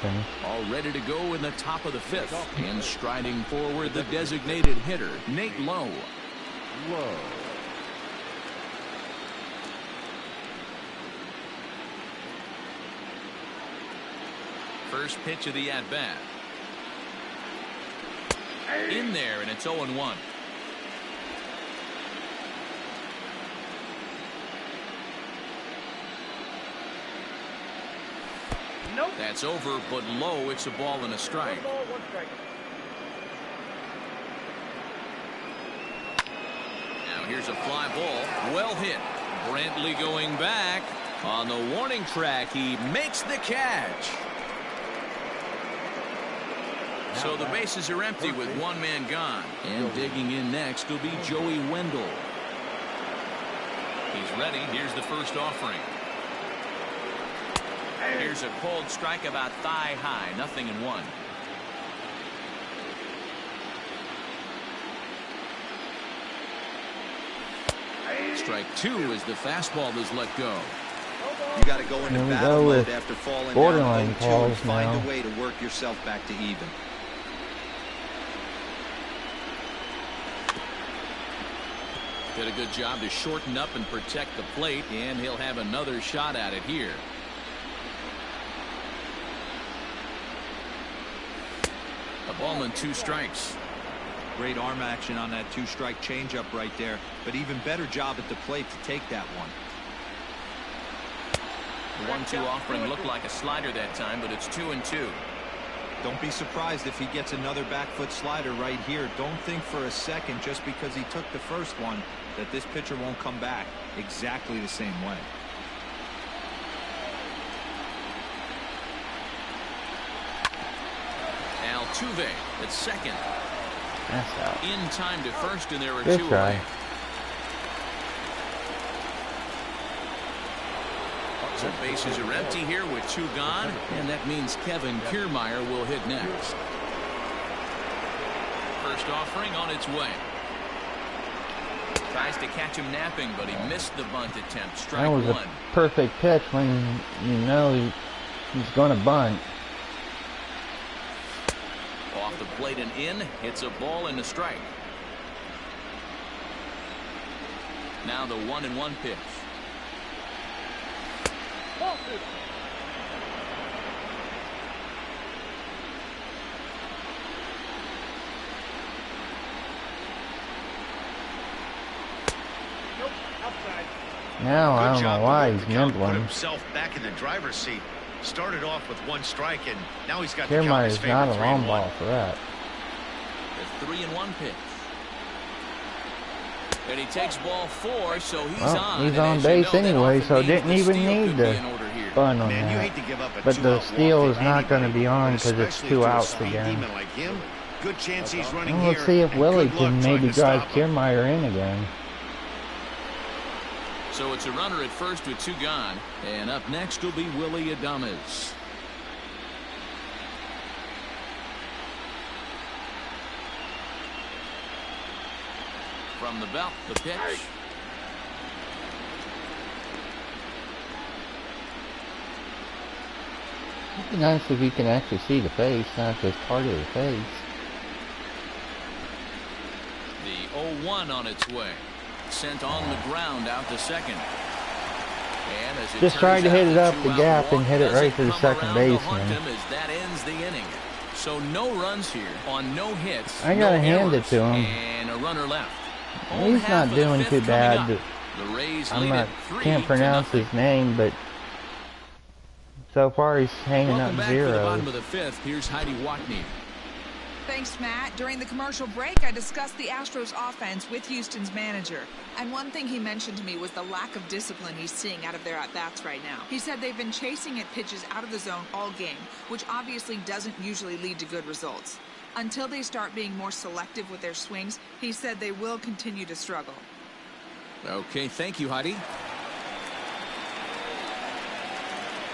All ready to go in the top of the 5th. And striding forward, the designated hitter, Nate Lowe. First pitch of the at-bat. In there, and it's 0-1. Nope. That's over, but low. It's a ball and a strike. Ball, 1 strike. Now here's a fly ball. Well hit. Brantley going back. On the warning track, he makes the catch. So the bases are empty with one man gone. And digging in next will be Joey Wendell. He's ready. Here's the first offering. Here's a cold strike about thigh high. 0-1. Strike two as the fastball is let go. You got to go into battle mode after falling down 0-2 and find a way to work yourself back to even. Did a good job to shorten up and protect the plate, and he'll have another shot at it here. A ball and 2 strikes. Great arm action on that 2-strike changeup right there, but even better job at the plate to take that one. The 1-2 offering looked like a slider that time, but it's 2-2. Don't be surprised if he gets another back foot slider right here. Don't think for a second, just because he took the first one, that this pitcher won't come back exactly the same way. Altuve at second. That's out. In time to first, and there are Good 2 try. away. So bases are empty here with 2 gone, and that means Kevin Kiermaier will hit next. First offering on its way. Tries to catch him napping, but he missed the bunt attempt. Strike That was 1. a perfect pitch when you know he's going to bunt. Off the plate and in, hits a ball and a strike. Now the 1-1 pitch. Now I don't know why he's Put nibbling. himself back in the driver's seat. Started off with 1 strike, and now he's got to Kiermaier count his is not a favorite long 3-1. ball for that. The 3-1 pitch. And he takes ball 4, so he's Well, on. he's And on as you base know, that anyway, often so means didn't the even steal need could be to in order here. bun on Man, you that. hate to give up a But the two-out steal walk is to not going to anybody, be on but because it's especially 2 to a outs speed again. demon like him. Good chance he's running Well, here. let's see if and Willie good luck can trying maybe to drive stop him. Kiermaier in again. So it's a runner at first with 2 gone. And up next will be Willie Adames. From the belt, the pitch. It'd be nice if you can actually see the face, not just part of the face. The 0-1 on its way. Sent on the ground out to second. And as it Just tried to turns hit out, it up the two-out gap and walk hit it right doesn't to the come second around to hunt baseman. him as that ends the inning. So no runs here on no hits. I gotta no hand it errors, to him. And a runner left. Home He's half not of the doing fifth too coming bad. up. The Rays I'm lead not, it 3-0. can't pronounce his name, but so far he's hanging Welcome up back to the bottom zeros. of the fifth. Here's Heidi Watney. Thanks, Matt. During the commercial break, I discussed the Astros offense with Houston's manager. And one thing he mentioned to me was the lack of discipline he's seeing out of their at-bats right now. He said they've been chasing at pitches out of the zone all game, which obviously doesn't usually lead to good results. Until they start being more selective with their swings, he said they will continue to struggle. Okay, thank you, Heidi.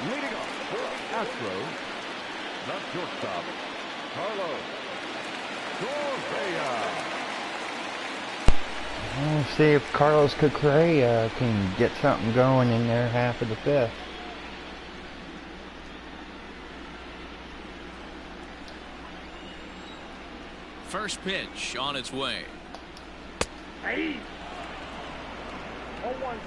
Leading off for the Astros, the shortstop, Carlos Correa. We'll see if Carlos Correa can get something going in their half of the fifth. First pitch on its way.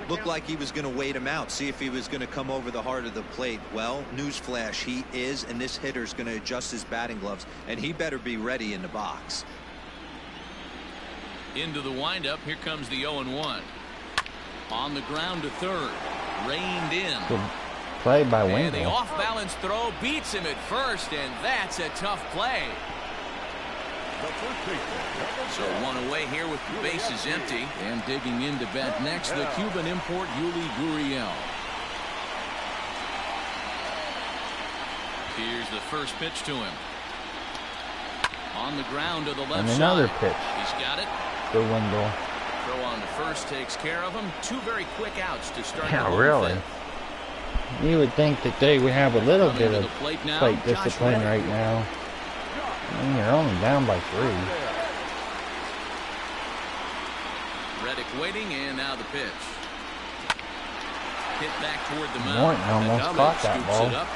Looked like he was going to wait him out, see if he was going to come over the heart of the plate. Well, newsflash, he is, and this hitter's going to adjust his batting gloves, and he better be ready in the box. Into the windup. Here comes the 0-1. On the ground to third. Reined in. Good play by And the Wendell. off-balance throw beats him at first, and that's a tough play. So one away here with the bases empty. And digging in to bat next, the Cuban import Yuli Gurriel. Here's the first pitch to him. On the ground to the left And another side. pitch. He's got it. The window. Throw on to first takes care of him. 2 very quick outs to start the Yeah, home really. fifth. You would think that they would have a little Coming bit to of the plate now, plate Josh discipline Reddick. right now. And you're only down by 3. Reddick waiting, and now the pitch. Hit back toward the mound. Morton almost Adame caught that scoops ball. it up.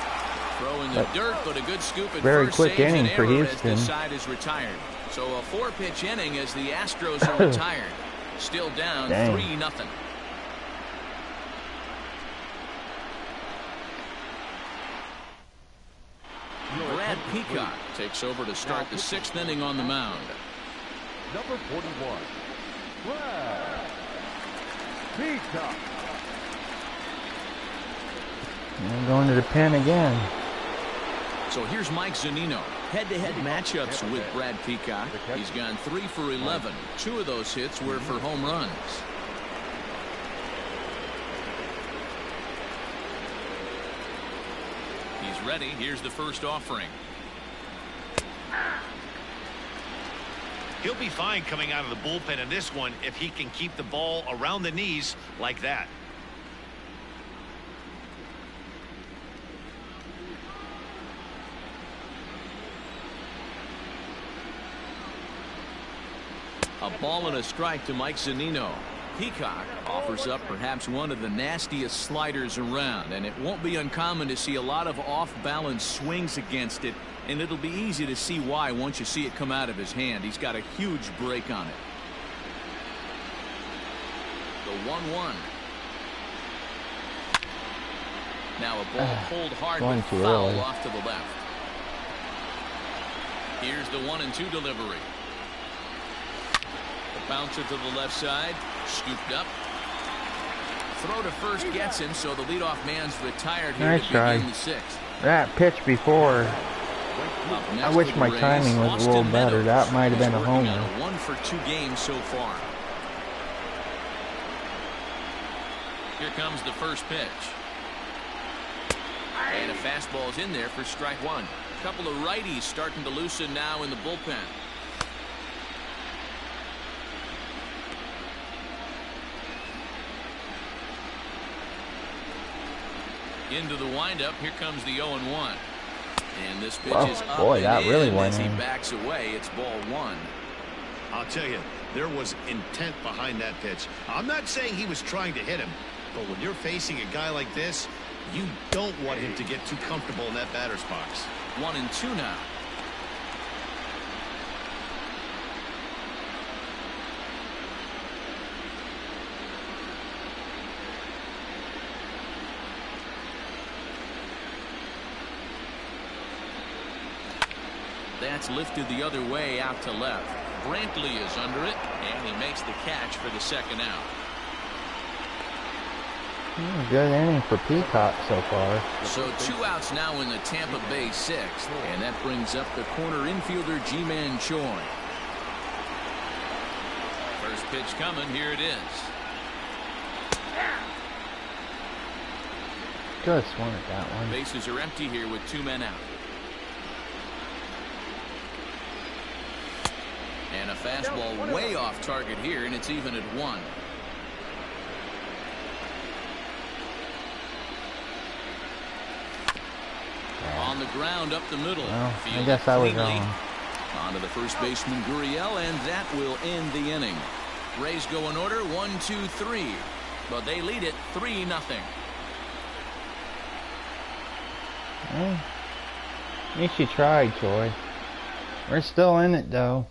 Throw in the But dirt, but a good scoop at very first. quick Saves an inning for error as Houston. this side is retired. So a 4-pitch inning as the Astros are retired. Still down 3-0. Brad Peacock takes over to start the 6th inning on the mound. Number 41, Brad Peacock. And going to the pen again. So here's Mike Zunino. Head-to-head matchups with Brad Peacock. He's gone 3 for 11. 2 of those hits were for home runs. He's ready. Here's the first offering. He'll be fine coming out of the bullpen in this one if he can keep the ball around the knees like that. A ball and a strike to Mike Zunino. Peacock offers up perhaps one of the nastiest sliders around, and it won't be uncommon to see a lot of off-balance swings against it, and it'll be easy to see why once you see it come out of his hand. He's got a huge break on it. The 1-1. Now a ball pulled hard but foul off to the left. Here's the 1-2 delivery. The bouncer to the left side, scooped up. Throw to first gets him, so the leadoff man's retired here to begin the 6th. That pitch before, I wish my timing was a little better. That might have been a homer. 1 for 2 games so far. Here comes the first pitch. And a fastball's in there for strike 1. A couple of righties starting to loosen now in the bullpen. Into the windup. Here comes the 0-1. And this pitch is up boy, that and really in went as he in. backs away. It's ball 1. I'll tell you, there was intent behind that pitch. I'm not saying he was trying to hit him, but when you're facing a guy like this, you don't want him to get too comfortable in that batter's box. 1-2 now. That's lifted the other way out to left. Brantley is under it, and he makes the catch for the 2nd out. Good inning for Peacock so far. So 2 outs now in the Tampa Bay 6th, and that brings up the corner infielder Ji-Man Choi. First pitch coming. Here it is. Good swing at that one. Bases are empty here with 2 men out. And a fastball way off target here, and it's even at 1. On the ground up the middle. Well, I guess I was wrong. On to the first baseman Gurriel, and that will end the inning. Rays go in order 1, 2, 3, but they lead it 3-0. Well, at least you tried, Troy. We're still in it, though.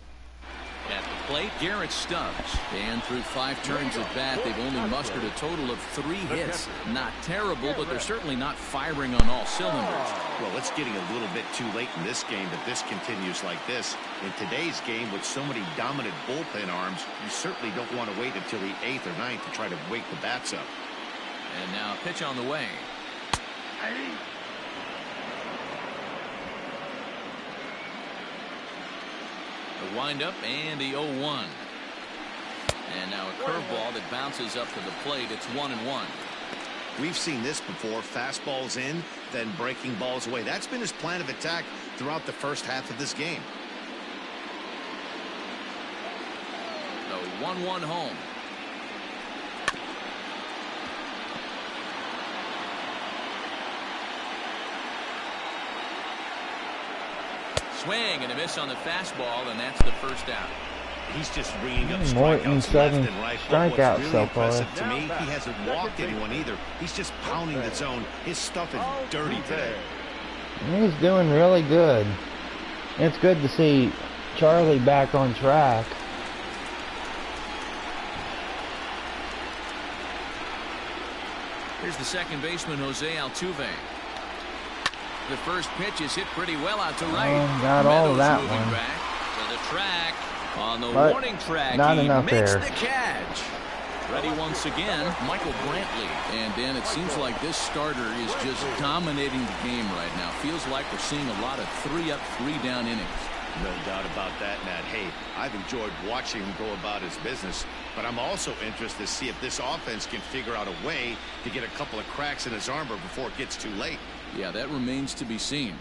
At the plate, Garrett Stubbs. And through 5 turns at bat, they've only mustered a total of 3 hits. Not terrible, but they're certainly not firing on all cylinders. Well, it's getting a little bit too late in this game if this continues like this. In today's game, with so many dominant bullpen arms, you certainly don't want to wait until the 8th or 9th to try to wake the bats up. And now a pitch on the way. The windup and the 0-1. And now a curveball that bounces up to the plate. It's 1-1. We've seen this before. Fastballs in, then breaking balls away. That's been his plan of attack throughout the first half of this game. 1-1 home. Swing and a miss on the fastball, and that's the first out. He's just ringing up Morton, strikeouts left 7 and right. But what's strikeouts really so far. impressive to me, he hasn't walked anyone either. He's just pounding the zone. His stuff is dirty today. He's doing really good. It's good to see Charlie back on track. Here's the second baseman, Jose Altuve. The first pitch is hit pretty well out to right. Got all of that moving one. back to the track. On the But warning track, not he enough makes there. the catch. Ready once again, Michael Brantley. And Dan, it seems like this starter is just dominating the game right now. Feels like we're seeing a lot of 3-up, 3-down innings. No doubt about that, Matt. Hey, I've enjoyed watching him go about his business, but I'm also interested to see if this offense can figure out a way to get a couple of cracks in his armor before it gets too late. Yeah, that remains to be seen.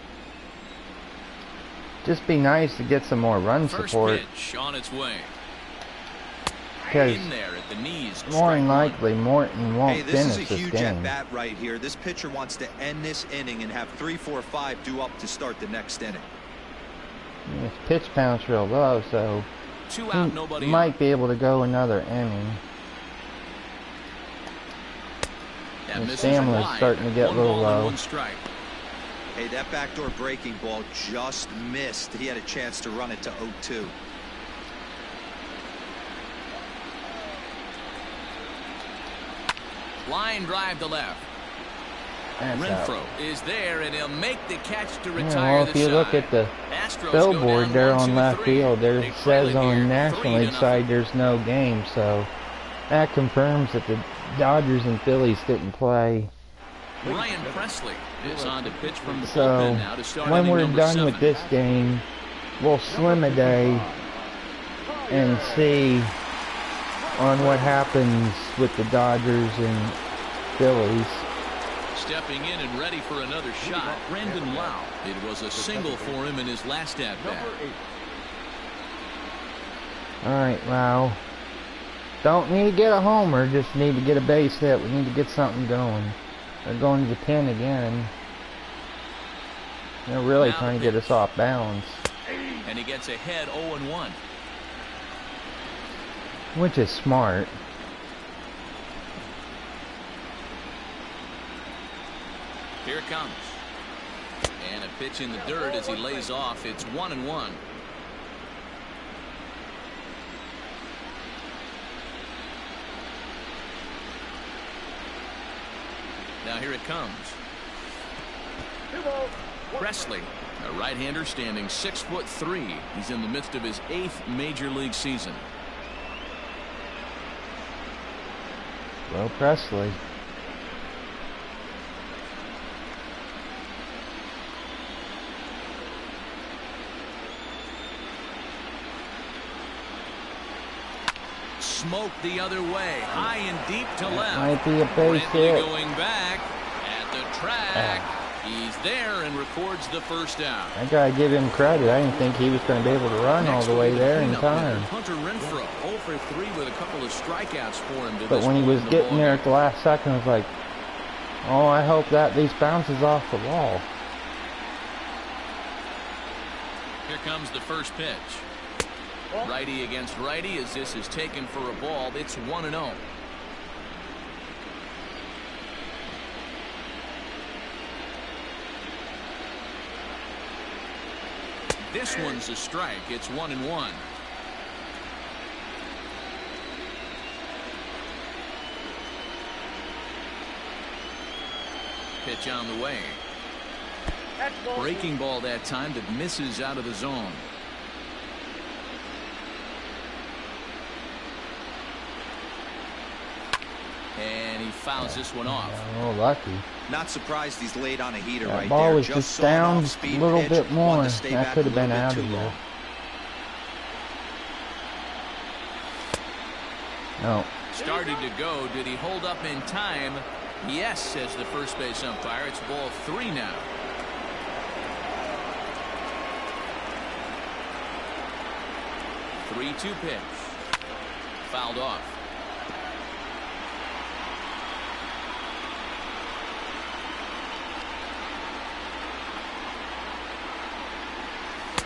Just be nice to get some more run First support. pitch on its way. Because In there at the knees. more than strike one. likely Morton won't Hey, this is finish a this huge game. at-bat right here. This pitcher wants to end this inning and have 3, 4, 5 due up to start the next inning. His pitch count's real low, so 2 he out, nobody might out. be able to go another inning. That His misses stamina's wide. starting to get a 1 little ball and low. 1 strike. Hey, that backdoor breaking ball just missed. He had a chance to run it to 0-2. Line drive to left. That's out. Renfroe is there, and he'll make the catch to Yeah, retire well, the if you side. look at the Astros billboard go there down on 1-2-3. left field, there They it trail says it on here, National 3-0. League side there's no game, so that confirms that the Dodgers and Phillies didn't play. Ryan Presley is on to pitch from the So bullpen now to start when inning we're number done 7. with this game, we'll slim a day and see on what happens with the Dodgers and Phillies. Stepping in and ready for another shot, Brandon Lau. It was a single for him in his last at-bat. Alright, wow. Don't need to get a homer, just need to get a base hit. We need to get something going. They're going to the pin again. They're really Now trying to the get us off balance. And he gets ahead 0-1. Which is smart. Here it comes. And a pitch in the dirt as he lays off. It's 1-1. Now here it comes. Presley, a right-hander standing 6'3". He's in the midst of his 8th major league season. Well, Presley. Smoke the other way, high and deep to left. Might be a base Brantley hit. going back at the track. He's there and records the first out. I gotta give him credit. I didn't think he was going to be able to run all Next the way will be there in cleanup hitter, time. Hunter Renfroe, 0 for 3 with a couple of strikeouts for him. But when he was getting there at the last second, I was like, oh, I hope that these bounces off the wall. Here comes the first pitch. Righty against righty as this is taken for a ball. It's 1-0. This one's a strike. It's 1-1. Pitch on the way. Breaking ball that time that misses out of the zone. And he fouls this one off. Oh, lucky. Not surprised he's laid on a heater That right ball there. was just saw an down off-speed a little pitch, bit more. wanted to stay That back could a have been little out bit of too there. long. No. Started to go. Did he hold up in time? Yes, says the first base umpire. It's ball 3 now. Three-two pitch. fouled off.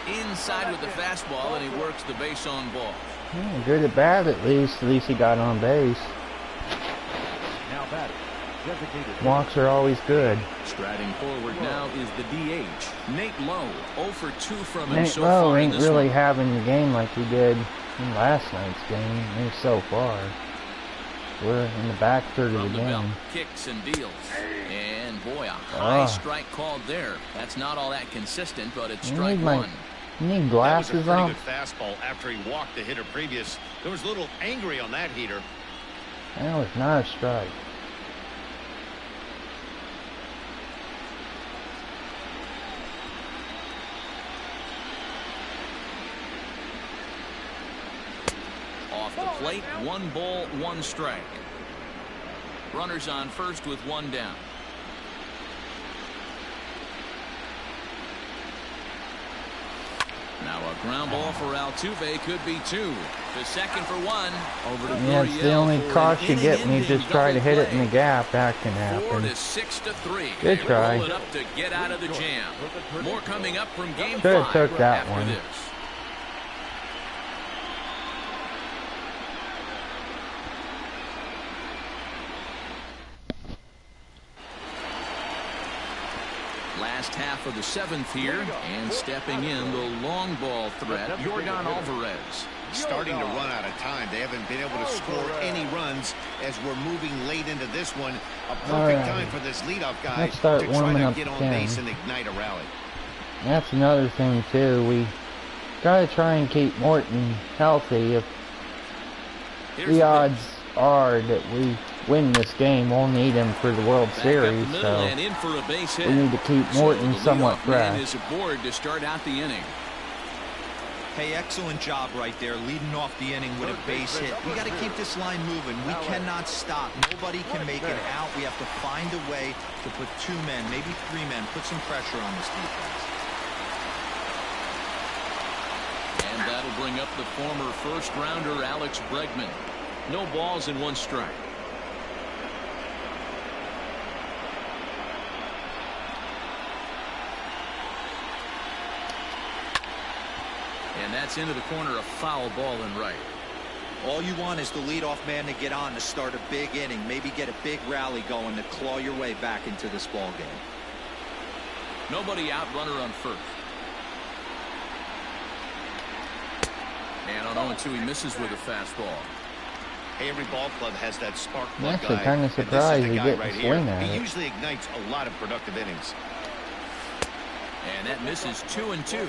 Inside with the fastball, and he works the base on ball. Yeah, good at bat at least. At least he got on base. Now batting, designated Walks are always good. Striding forward now is the DH, Nate Lowe. 0 for 2 from him Nate so Lowe far in ain't this really one. having the game like he did in last night's game. So far, we're in the back third of From the the belt, game. kicks and deals. And boy, a high strike called there. That's not all that consistent, but it's strike one. You need That was a glasses pretty on? good fastball after he walked the hitter previous. There was a little angry on that heater. That was not a strike. Off the plate, 1 ball, 1 strike. Runners on first with 1 down. Now a ground ball for Altuve could be 2. To second for 1. Over to Yeah, it's the only cost you get when you just try to hit it in the gap. That can 4 happen. to 6 to 3. Good They try. roll it up to get out of the jam. More coming up from game Should've 5 took that after one. this. Last half of the 7th here, and stepping in the long ball threat, Jorgon Alvarez. Starting to run out of time. They haven't been able to score any runs as we're moving late into this one. A perfect time for this leadoff guy Let's start to try warming to up get on again. base and ignite a rally. That's another thing too. We gotta try and keep Morton healthy. If Here's the the odds are that we win this game, we'll need him for the World back Series. up the middle So and in for a base hit. we need to keep Morton So the somewhat leadoff man fresh. is aboard to start out the inning. Hey, excellent job right there, leading off the inning with a base hit. We got to keep this line moving. We cannot stop. Nobody can make it out. We have to find a way to put 2 men, maybe 3 men, put some pressure on this defense. And that'll bring up the former first-rounder Alex Bregman. No balls and 1 strike. And that's into the corner, a foul ball and right. All you want is the leadoff man to get on to start a big inning, maybe get a big rally going to claw your way back into this ball game. Nobody out, runner on first. And on 0-2, he misses with a fastball. Hey, every ball club has that spark plug I'm actually guy. kinda and this is surprised the he guy didn't right swing here. at He it. usually ignites a lot of productive innings. And that misses 2-2.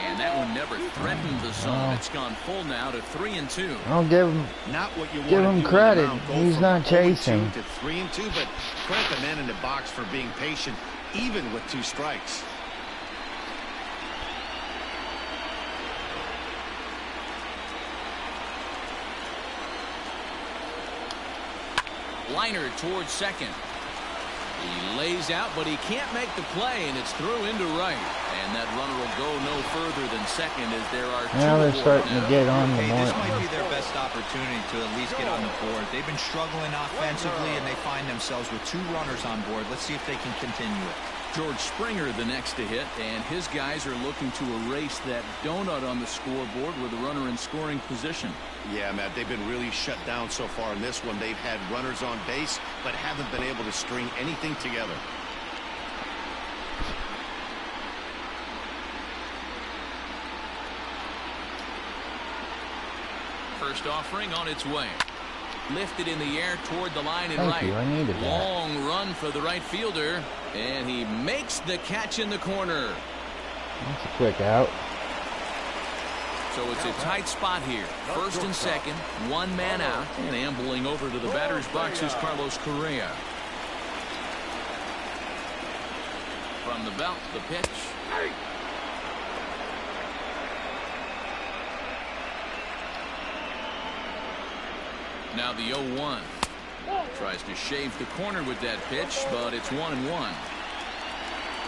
And that one never threatened the zone. It's gone full now to 3-2. I'll give him. Not what you Give want him to do credit. on the mound. Go He's from not 0-2 chasing. to 3-2, but credit the man in the box for being patient, even with 2 strikes. Liner towards second. He lays out, but he can't make the play, and it's through into right. And that runner will go no further than second as there are 2 Now they're aboard starting to now. get on the Hey, this might Morton. be their best opportunity to at least get on the board. They've been struggling offensively, and they find themselves with 2 runners on board. Let's see if they can continue it. George Springer the next to hit, and his guys are looking to erase that donut on the scoreboard with a runner in scoring position. Yeah, Matt, they've been really shut down so far in this one. They've had runners on base, but haven't been able to string anything together. First offering on its way. Lifted in the air toward the line and Thank right. you, I needed that. Long run for the right fielder, and he makes the catch in the corner. That's a quick out. So it's a tight spot here. First and second, 1 man out, and ambling over to the batter's box is Carlos Correa. From the belt, the pitch. Now the 0-1. Tries to shave the corner with that pitch, but it's 1-1.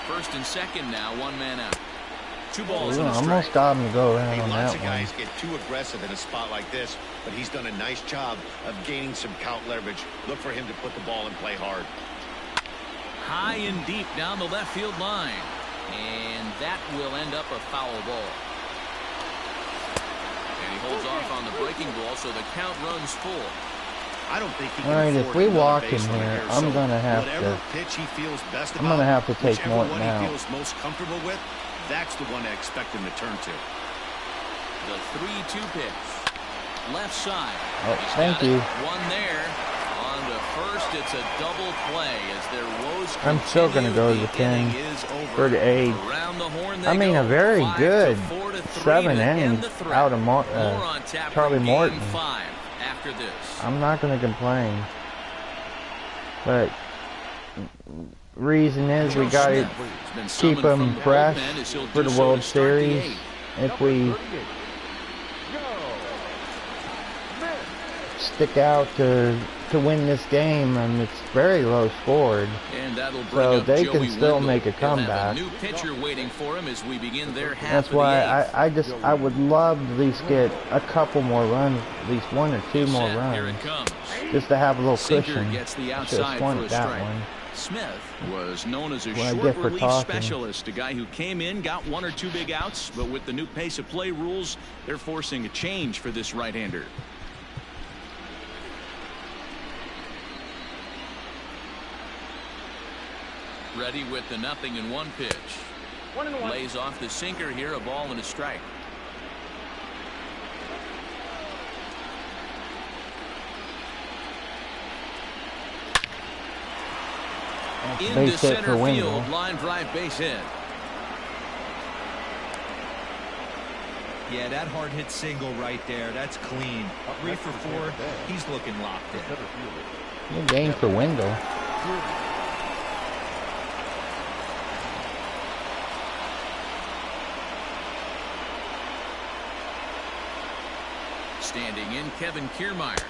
First and second now, 1 man out. 2 balls and a almost strike. got him to go around on Lots that of one. guys get too aggressive in a spot like this, but he's done a nice job of gaining some count leverage. Look for him to put the ball in play hard. High and deep down the left field line. And that will end up a foul ball. And he holds off on the breaking ball, so the count runs full. I don't think he All can right, if afford we another walk base in runner here, here, I'm so gonna have whatever to. pitch he feels best I'm gonna have to take whichever Morton one out. he feels most comfortable with, that's the one I expect him to turn to. The 3-2 pitch. Left side. Oh, He's thank got you. it. One there. On to first, it's a double play as their woes I'm still gonna go to the 10 for the 8. I mean, a very good 7 innings out of Charlie Morton. After this. I'm not gonna complain, but reason is we gotta keep them fresh for the World Series. If we stick out to win this game, and it's very low scored, so they can still make a comeback. New pitcher waiting for him as we begin their half. That's why I would love to at least get a couple more runs, at least 1 or 2 more runs, just to have a little cushion. Gets the Should outside have swung for a at that strike. one. Smith was known as a What I short get for relief talking. specialist, a guy who came in, got 1 or 2 big outs, but with the new pace of play rules, they're forcing a change for this right-hander. Ready with the 0-1 pitch. 1-1. Lays off the sinker here, a ball and a strike. Into Base hit center for Wendell. field, line drive base hit. Yeah, that hard hit single right there. That's clean. 3 for 4. He's looking locked in. Good game for Wendell. Standing in, Kevin Kiermaier.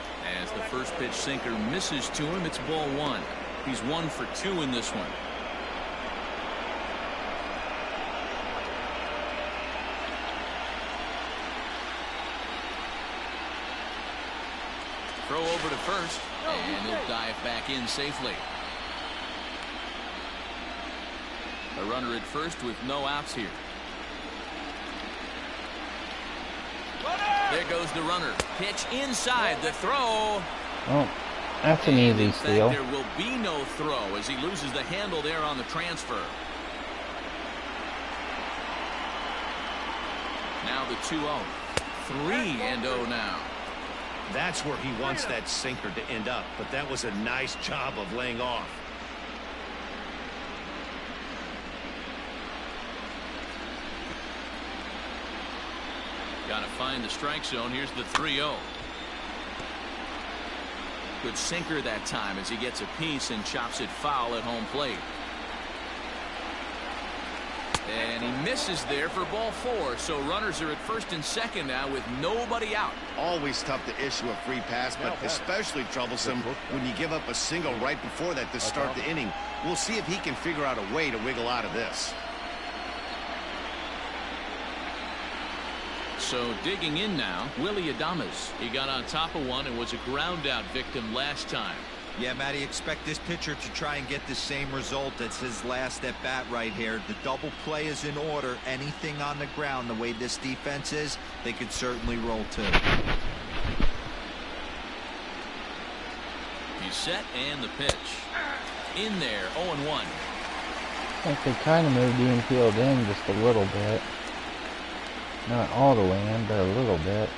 As the first pitch sinker misses to him, it's ball 1. He's 1 for 2 in this one. Throw over to first, and he'll dive back in safely. A runner at first with no outs here. There goes the runner. Pitch inside the throw. Oh, that's an easy steal. There will be no throw as he loses the handle there on the transfer. Now the 2-0. 3-0 now. That's where he wants that sinker to end up, but that was a nice job of laying off. Got to find the strike zone. Here's the 3-0. Good sinker that time as he gets a piece and chops it foul at home plate. And he misses there for ball 4. So runners are at first and second now with nobody out. Always tough to issue a free pass, but especially troublesome when you give up a single right before that to start the inning. We'll see if he can figure out a way to wiggle out of this. So digging in now, Willie Adames. He got on top of one and was a ground out victim last time. Yeah, Matty, expect this pitcher to try and get the same result as his last at bat right here. The double play is in order. Anything on the ground, the way this defense is, they could certainly roll too. He's set and the pitch. In there, 0-1. I think they kind of moved the infield in just a little bit. Not all the way in, but a little bit.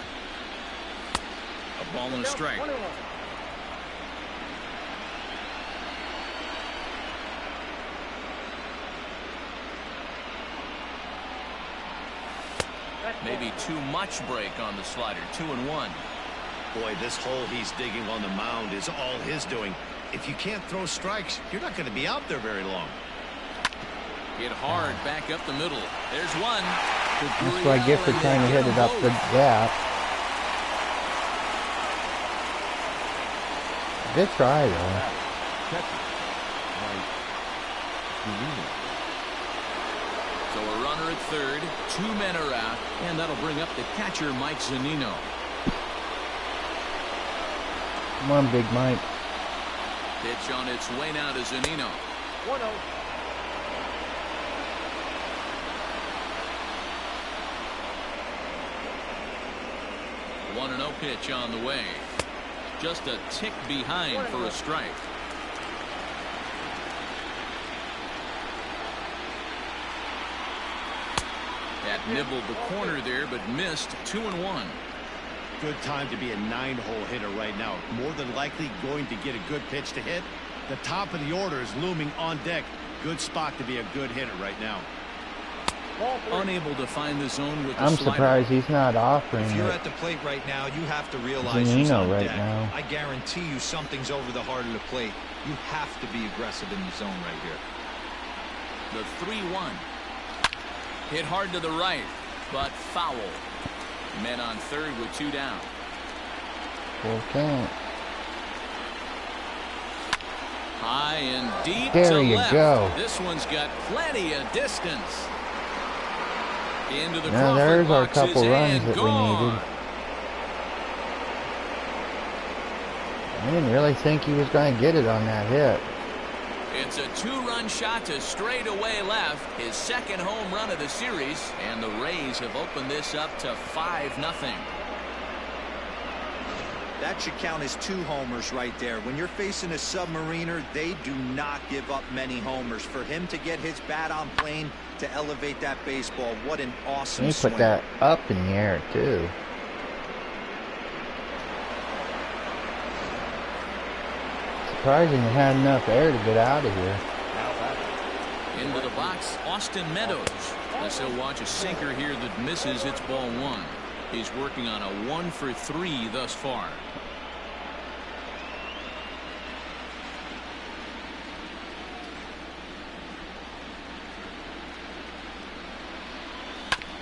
A ball and a strike. 1-1. Maybe too much break on the slider. 2-1. Boy, this hole he's digging on the mound is all his doing. If you can't throw strikes, you're not going to be out there very long. Hit hard back up the middle. There's one. That's what I get for trying to hit it up the gap. Good try, though. So a runner at third, 2 men are out, and that'll bring up the catcher, Mike Zunino. Come on, Big Mike. Pitch on its way now to Zunino. 1-0. 1-0 pitch on the way. Just a tick behind for a strike. That nibbled the corner there, but missed. 2-1. Good time to be a 9-hole hitter right now. More than likely going to get a good pitch to hit. The top of the order is looming on deck. Good spot to be a good hitter right now. Unable to find the zone with the I'm slider. surprised he's not offering If you're it. at the plate right now, you have to realize who's Zunino on right deck. now. I guarantee you something's over the heart of the plate. You have to be aggressive in the zone right here. The 3-1. Hit hard to the right, but foul. Men on third with 2 down. Full count. High and deep There to you left. go. This one's got plenty of distance. Into the Now Crawford there's our boxes couple runs and that we gone. needed. I didn't really think he was going to get it on that hit. It's a 2-run shot to straightaway left. His second home run of the series. And the Rays have opened this up to 5-0. That should count as 2 homers right there. When you're facing a submariner, they do not give up many homers. For him to get his bat on plane to elevate that baseball, what an awesome He swing. put that up in the air, too. Surprising it had enough air to get out of here. Into the box, Austin Meadows. Let's watch a sinker here that misses. It's ball 1. He's working on a 1 for 3 thus far.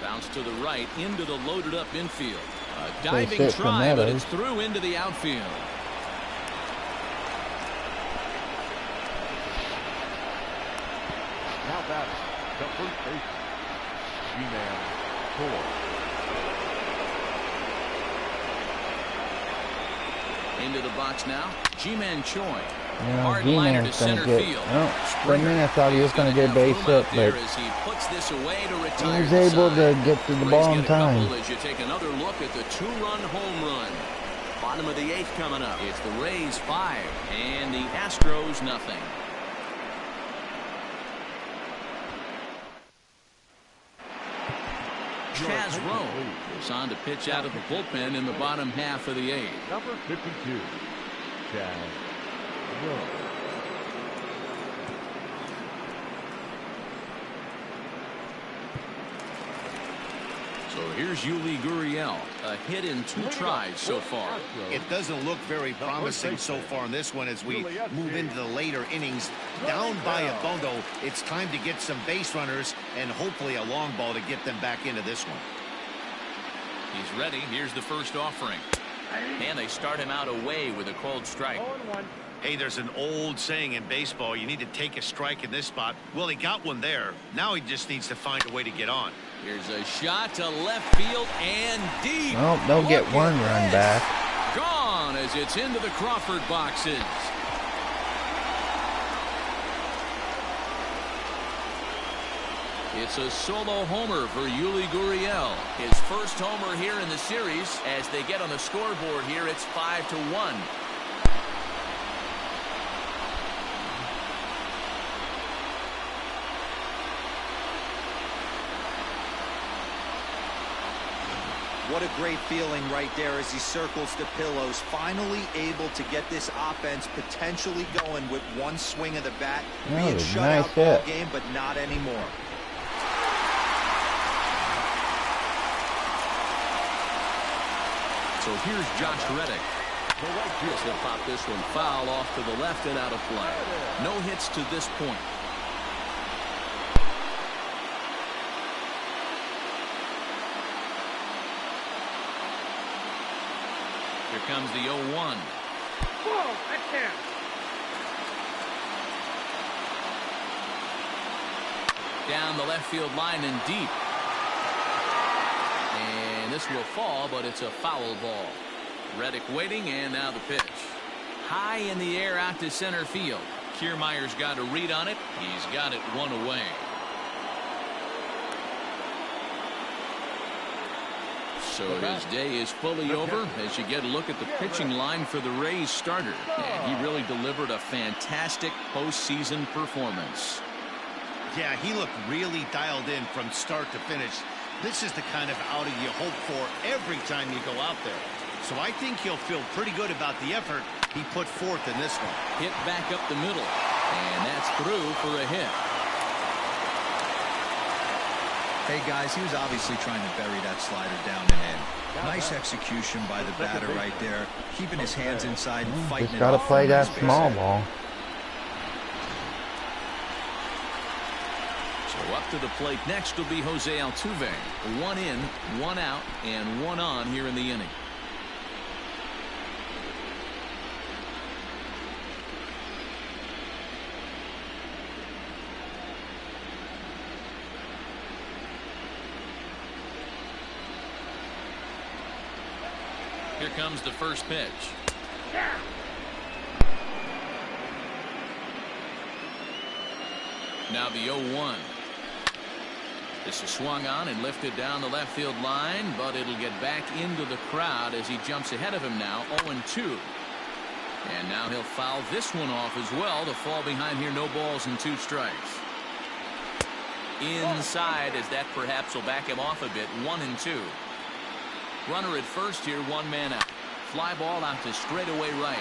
Bounce to the right into the loaded up infield. A diving hit from try, but Meadows. it's through into the outfield. Now that's the first baseman, G-Man Correa. Into the box now, G-Man Choi. You know, Hard liner to G-Man's going center to get... field. Oh, for a minute I thought he was going to get a base hit, but As he puts this away to he retire was the able side. to get to the Rays ball get in a couple time. as you take another look at the 2-run home run. Bottom of the 8th coming up. It's the Rays 5 and the Astros nothing. Chaz Rowe is on to pitch out of the bullpen in the bottom half of the 8th. Number 52, Chaz Rowe. So here's Yuli Gurriel. A hit in 2 tries so far. It doesn't look very promising so far in this one as we move into the later innings. Down by a bundle, it's time to get some base runners and hopefully a long ball to get them back into this one. He's ready. Here's the first offering. And they start him out away with a called strike. 0-1. Hey, there's an old saying in baseball, you need to take a strike in this spot. Well, he got one there. Now he just needs to find a way to get on. Here's a shot to left field and deep. Well, they'll get Look one at run this. back. Gone as it's into the Crawford boxes. It's a solo homer for Yuli Gurriel. His first homer here in the series. As they get on the scoreboard here, it's 5-1. What a great feeling right there as he circles the pillows. Finally able to get this offense potentially going with one swing of the bat. Oh, Being nice shut out all hit. game, but not anymore. So here's Josh Reddick. He'll pop this one foul off to the left and out of play. No hits to this point. Here comes the 0-1. Whoa, that's him. Down the left field line and deep. And this will fall, but it's a foul ball. Reddick waiting, and now the pitch. High in the air out to center field. Kiermaier's got a read on it. He's got it one away. So his day is fully over as you get a look at the pitching line for the Rays starter. And he really delivered a fantastic postseason performance. Yeah, he looked really dialed in from start to finish. This is the kind of outing you hope for every time you go out there. So I think he'll feel pretty good about the effort he put forth in this one. Hit back up the middle. And that's through for a hit. Hey guys, he was obviously trying to bury that slider down and in. Nice execution by the batter right there, keeping his hands inside and fighting Just it gotta off play from that his small base. ball. So up to the plate next will be Jose Altuve. 1 in, 1 out, and 1 on here in the inning. Here comes the first pitch. Now the 0-1. This is swung on and lifted down the left field line, but it'll get back into the crowd as he jumps ahead of him now. 0-2. And now he'll foul this one off as well to fall behind here. No balls and 2 strikes. Inside, as that perhaps will back him off a bit. 1-2. Runner at first here, 1 man out. Fly ball out to straightaway right.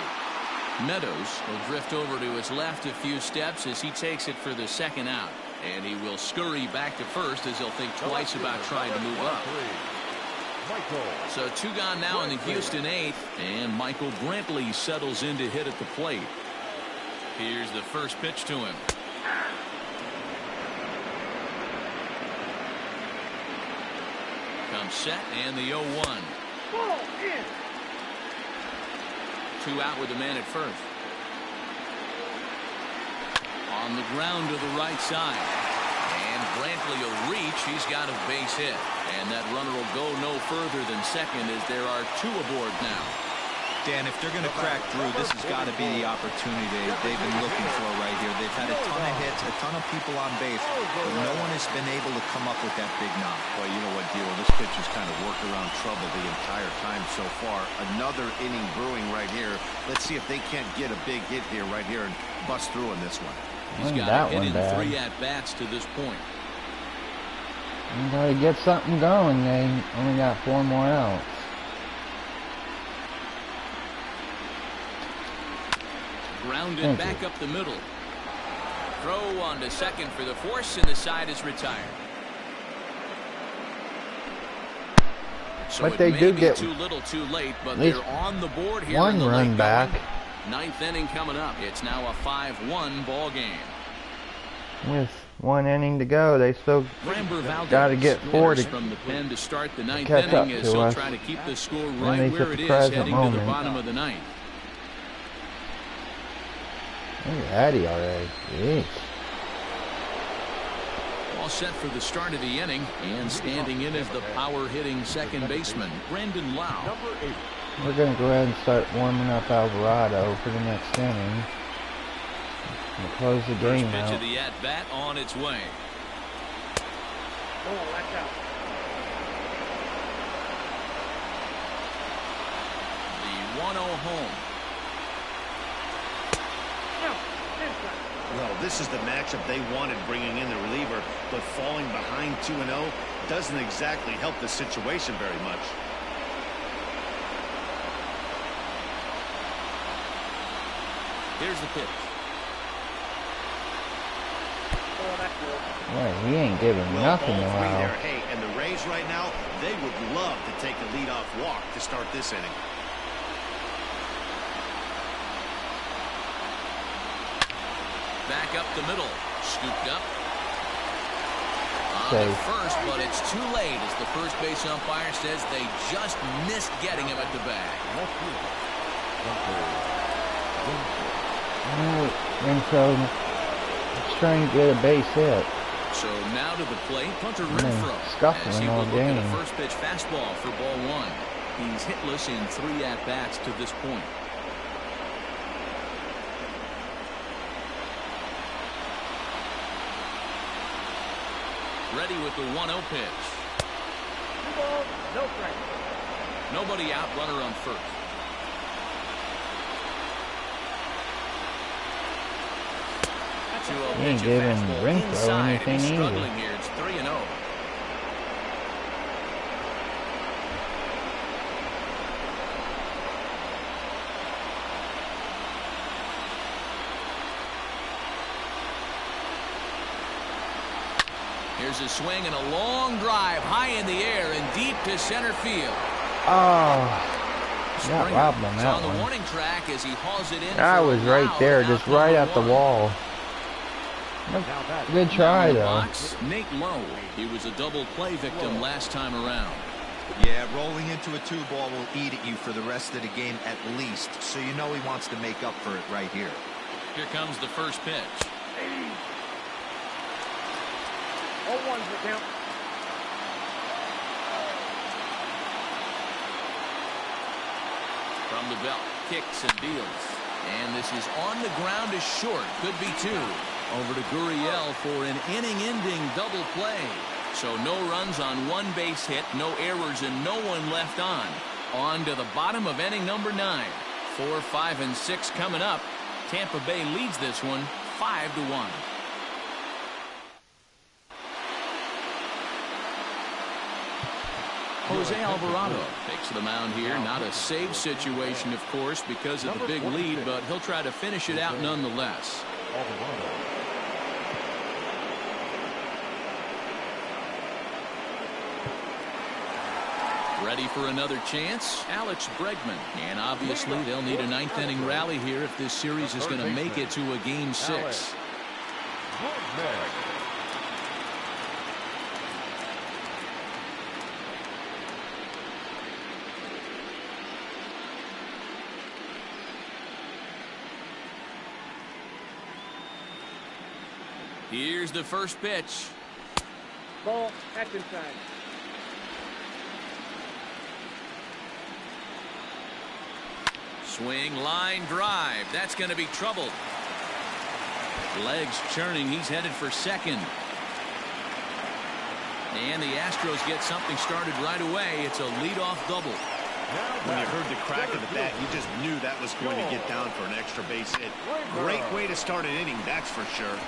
Meadows will drift over to his left a few steps as he takes it for the 2nd out. And he will scurry back to first as he'll think twice about trying to move up. So 2 gone now in the Houston 8th. And Michael Brantley settles in to hit at the plate. Here's the first pitch to him. Comes set and the 0-1. 2 out with the man at first. On the ground to the right side. And Brantley will reach. He's got a base hit. And that runner will go no further than second as there are 2 aboard now. Dan, if they're going to crack through, this has got to be the opportunity they've been looking for right here. They've had a ton of hits, a ton of people on base, but no one has been able to come up with that big knock. Well, you know what, Dio? This pitch has kind of worked around trouble the entire time so far. Another inning brewing right here. Let's see if they can't get a big hit here right here and bust through in this one. He's got a hit in 3 at-bats to this point. You gotta get something going. They only got 4 more outs. Grounded back up the middle. Throw on to second for the force, and the side is retired. So But it they may do be get too little too late, but at least they're on the board here. 1 in the run late back. going. 9th inning coming up. It's now a 5-1 ball game. With 1 inning to go, they still Framber Valdez gotta get 4 to from the pen to start the 9th catch up inning as to he'll us. try to keep the score At right least where at it the is present heading to the moment. bottom of the 9th. Look at Addy already. Jeez. All set for the start of the inning, and standing in as the power-hitting second baseman, Brandon Lau. We're going to go ahead and start warming up Alvarado for the next inning. We'll close the game First pitch out. of the at-bat on its way. The 1-0 home. Well, this is the matchup they wanted, bringing in the reliever, but falling behind 2-0 doesn't exactly help the situation very much. Here's the pitch. Boy, he ain't giving nothing ball 3 allowed. there. Hey, and the Rays right now, they would love to take a leadoff walk to start this inning. Back up the middle. Scooped up. On Safe. the first, but it's too late as the first base umpire says they just missed getting him at the bag. And so, it's trying to get a base hit. So now to the plate, Punter Renfroe, as he will look at a first pitch fastball for ball one. He's hitless in 3 at-bats to this point. Ready with the 1-0 pitch. 2 balls, no strikes. Nobody out, runner on first. He ain't giving Renfroe anything either. Here. It's 3-0. Here's a swing and a long drive high in the air and deep to center field. Oh. Got robbed on that on the one. warning track as he hauls it in. I was right there, just right at the wall. Good try, though. Nate Lowe. He was a double play victim last time around. Yeah, rolling into a 2-ball will eat at you for the rest of the game at least, so you know he wants to make up for it right here. Here comes the first pitch. 0-1's the count. From the belt, kicks and deals. And this is on the ground is short. Could be 2. Over to Gurriel for an inning-ending double play. So no runs on 1 base hit, no errors, and no one left on. On to the bottom of inning number 9. 4, 5, and 6 coming up. Tampa Bay leads this one 5-1. Jose Alvarado takes the mound here. Not a save situation, of course, because of the big lead, but he'll try to finish it out nonetheless. Ready for another chance? Alex Bregman. And obviously they'll need a 9th inning rally here if this series is going to make it to a game 6. Here's the first pitch. Ball, that's inside. Swing, line drive. That's going to be troubled. Legs churning. He's headed for second. And the Astros get something started right away. It's a leadoff double. When you heard the crack of the bat, you just knew that was going to get down for an extra base hit. Great way to start an inning, that's for sure.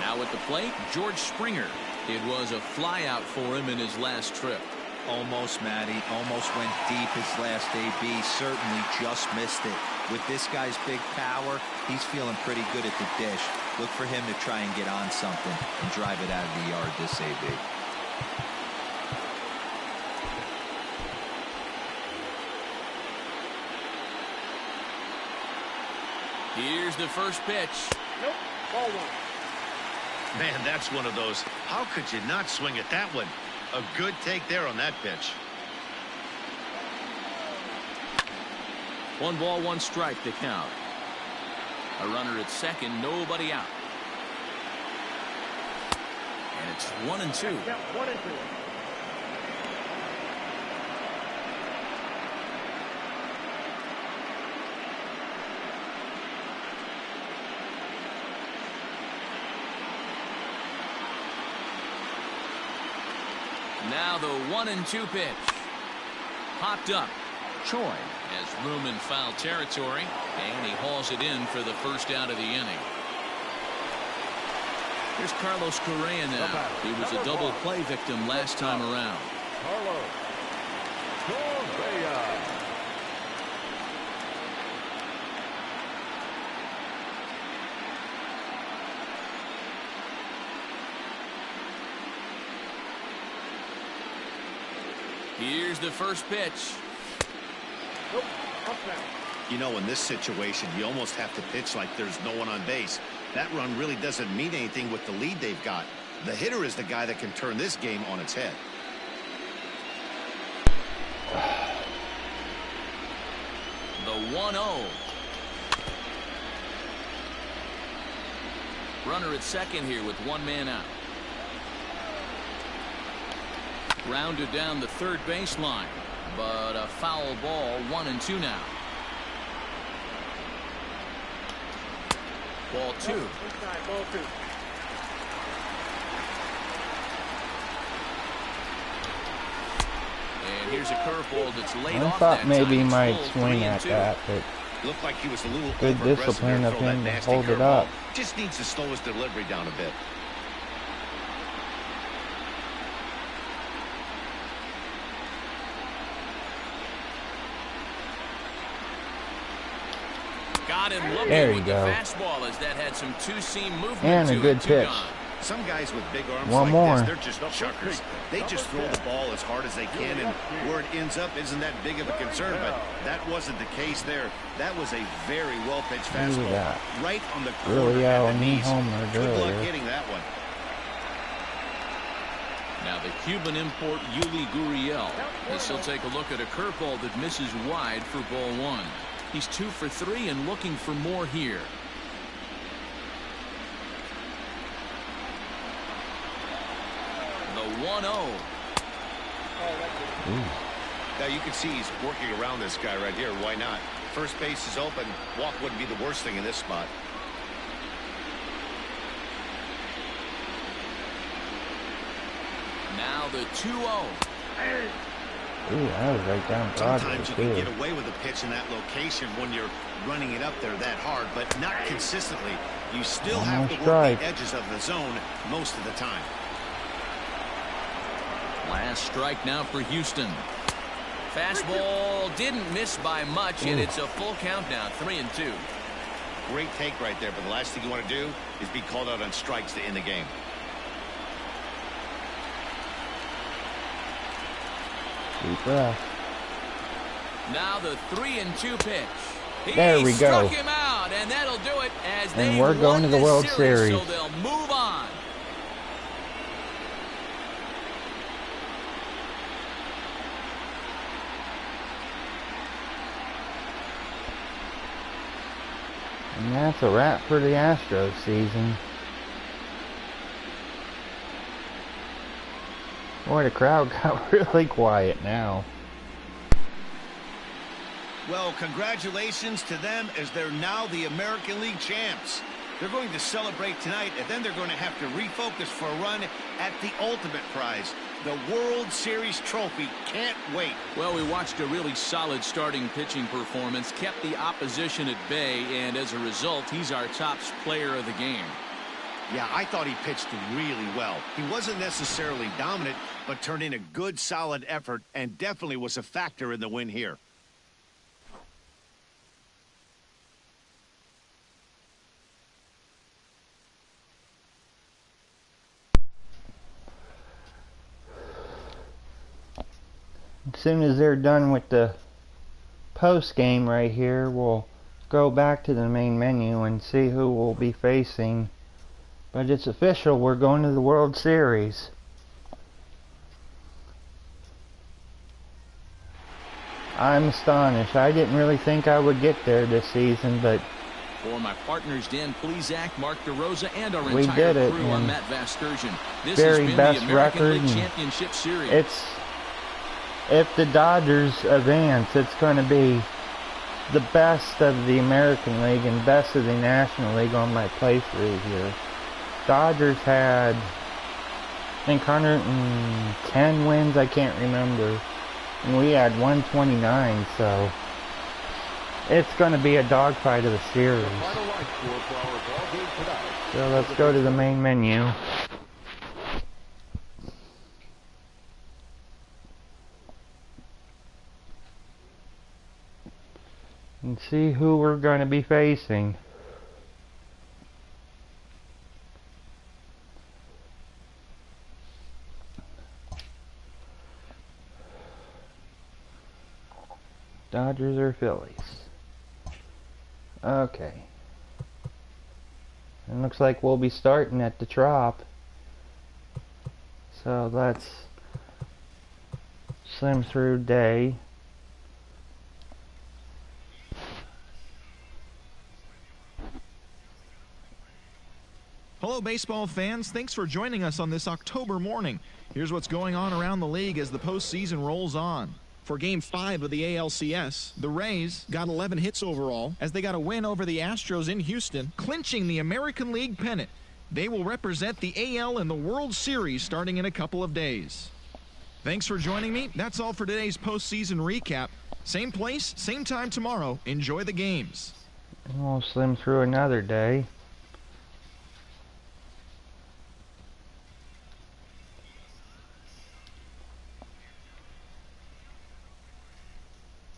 Now at the plate, George Springer. It was a flyout for him in his last trip. Almost, Matty. Almost went deep his last AB. Certainly just missed it. With this guy's big power, he's feeling pretty good at the dish. Look for him to try and get on something and drive it out of the yard this AB. Here's the first pitch. Nope, ball 1. Man, that's one of those. How could you not swing at that one? A good take there on that pitch. 1 ball, 1 strike to count. A runner at second, nobody out. And it's 1-2. Count 1-2. Now the 1-2 pitch. Popped up. Choi has room in foul territory, and he hauls it in for the first out of the inning. Here's Carlos Correa now. He was a double play victim last time around. Carlos Correa. Here's the first pitch. Nope, up now. You know, in this situation, you almost have to pitch like there's no one on base. That run really doesn't mean anything with the lead they've got. The hitter is the guy that can turn this game on its head. The 1-0. Runner at second here with one man out. Rounded down the third baseline, but a foul ball. 1-2 now. Ball 2. Inside, ball 2. And here's a curveball that's laid I off thought that maybe he time. It's might full, swing 3-2. at that, but Looked like he was a little good over-aggressive discipline there, of throw that him to nasty hold it curveball. up. Just needs to slow his delivery down a bit. Got him looking There you with go. the fastball as that had some two-seam movement And a to good it. 2 pitch. gone. Some guys with big arms One like more. this, they're just chuckers. They just throw the ball as hard as they can, and where it ends up isn't that big of a concern, but that wasn't the case there. That was a very well-pitched fastball. that. Right on the Really corner at the knee knees. homered Good luck earlier. hitting that one. Now the Cuban import Yuli Gurriel. As he'll take a look at a curveball that misses wide for ball 1. He's 2 for 3 and looking for more here. The 1-0. Now you can see he's working around this guy right here. Why not? First base is open. Walk wouldn't be the worst thing in this spot. Now the 2-0. Ooh, that was right down Broadway, Sometimes you can too. get away with a pitch in that location when you're running it up there that hard, but not consistently. You still One have more to work strike. the edges of the zone most of the time. Last strike now for Houston. Fastball didn't miss by much, and it's a full count now, 3-2. Great take right there, but the last thing you want to do is be called out on strikes to end the game. Deep breath. Now the 3-2 pitch. There He we go. struck him out, and that'll do it as And they we're going won to the this World So Series. they'll move on. And that's a wrap for the Astros season. Boy, the crowd got really quiet now. Well, congratulations to them as they're now the American League champs. They're going to celebrate tonight, and then they're going to have to refocus for a run at the ultimate prize, the World Series trophy. Can't wait. Well, we watched a really solid starting pitching performance, kept the opposition at bay, and as a result, he's our top player of the game. Yeah, I thought he pitched really well. He wasn't necessarily dominant, but turned in a good, solid effort and definitely was a factor in the win here. As soon as they're done with the post game right here, we'll go back to the main menu and see who we'll be facing. But it's official, we're going to the World Series. I'm astonished. I didn't really think I would get there this season, but For my partners Dan Plesac, Mark DeRosa, and our We entire did it, crew, I'm and Matt Vasgersian. This very has been best the American record, League and Championship Series. it's, if the Dodgers advance, it's going to be the best of the American League and best of the National League on my playthrough here. Dodgers had, I think, 110 wins, I can't remember. And we had 129, so it's going to be a dogfight of the series. Final line score for our ball game tonight. So let's go to the main menu. And see who we're going to be facing. Dodgers or Phillies? Okay. And looks like we'll be starting at the Trop. So let's slim through day. Hello, baseball fans. Thanks for joining us on this October morning. Here's what's going on around the league as the postseason rolls on. For Game 5 of the ALCS, the Rays got 11 hits overall as they got a win over the Astros in Houston, clinching the American League pennant. They will represent the AL in the World Series starting in a couple of days. Thanks for joining me. That's all for today's postseason recap. Same place, same time tomorrow. Enjoy the games. We'll slim through another day.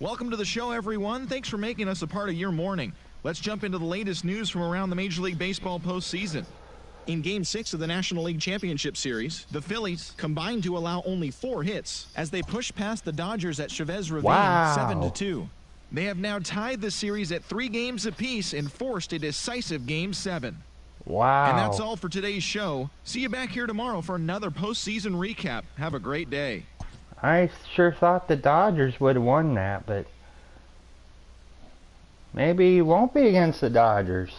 Welcome to the show, everyone. Thanks for making us a part of your morning. Let's jump into the latest news from around the Major League Baseball postseason. In Game 6 of the National League Championship Series, the Phillies combined to allow only 4 hits as they pushed past the Dodgers at Chavez Ravine 7-2. They have now tied the series at 3 games apiece and forced a decisive Game 7. Wow. And that's all for today's show. See you back here tomorrow for another postseason recap. Have a great day. I sure thought the Dodgers would have won that, but maybe it won't be against the Dodgers.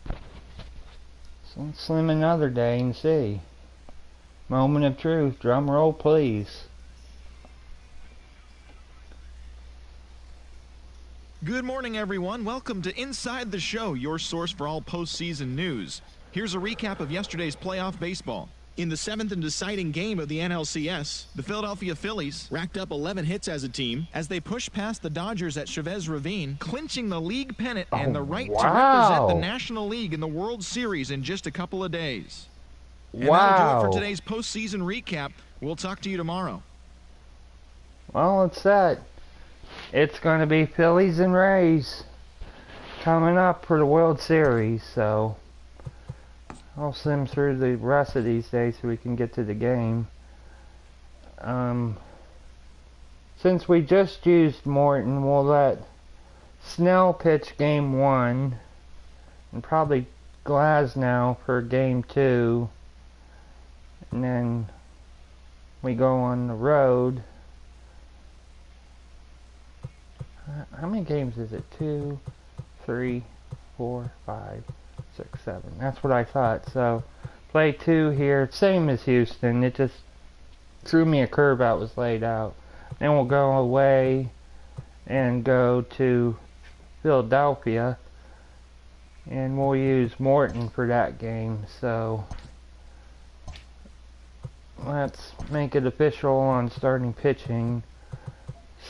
So let's slim another day and see. Moment of truth. Drum roll, please. Good morning, everyone. Welcome to Inside the Show, your source for all postseason news. Here's a recap of yesterday's playoff baseball. In the 7th and deciding game of the NLCS, the Philadelphia Phillies racked up 11 hits as a team as they pushed past the Dodgers at Chavez Ravine, clinching the league pennant and the right to represent the National League in the World Series in just a couple of days. And that'll do it for today's postseason recap. We'll talk to you tomorrow. Well, it's set. It's going to be Phillies and Rays coming up for the World Series, so I'll slim through the rest of these days so we can get to the game. Since we just used Morton, we'll let Snell pitch Game 1 and probably Glasnow for Game 2, and then we go on the road. How many games is it? 2, 3, 4, 5, 6, 7. That's what I thought. So play 2 here, same as Houston. It just threw me a curve out was laid out. Then we'll go away and go to Philadelphia, and we'll use Morton for that game. So let's make it official on starting pitching.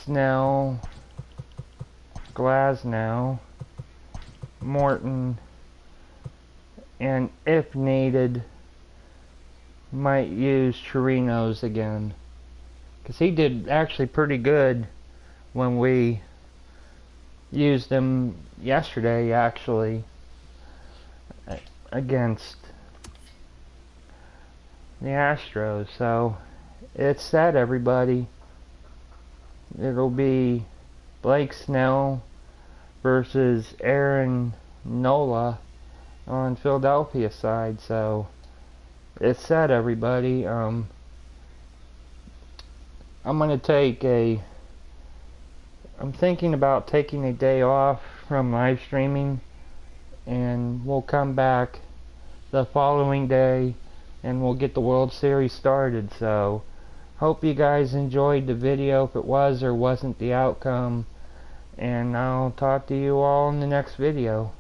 Snell, Glasnow, Morton, and if needed, might use Chirinos again, because he did actually pretty good when we used him yesterday, actually, against the Astros. So it's set, everybody. It'll be Blake Snell versus Aaron Nola on Philadelphia side. So it's set, everybody. I'm thinking about taking a day off from live streaming, and we'll come back the following day and we'll get the World Series started. So hope you guys enjoyed the video, if it was or wasn't the outcome, and I'll talk to you all in the next video.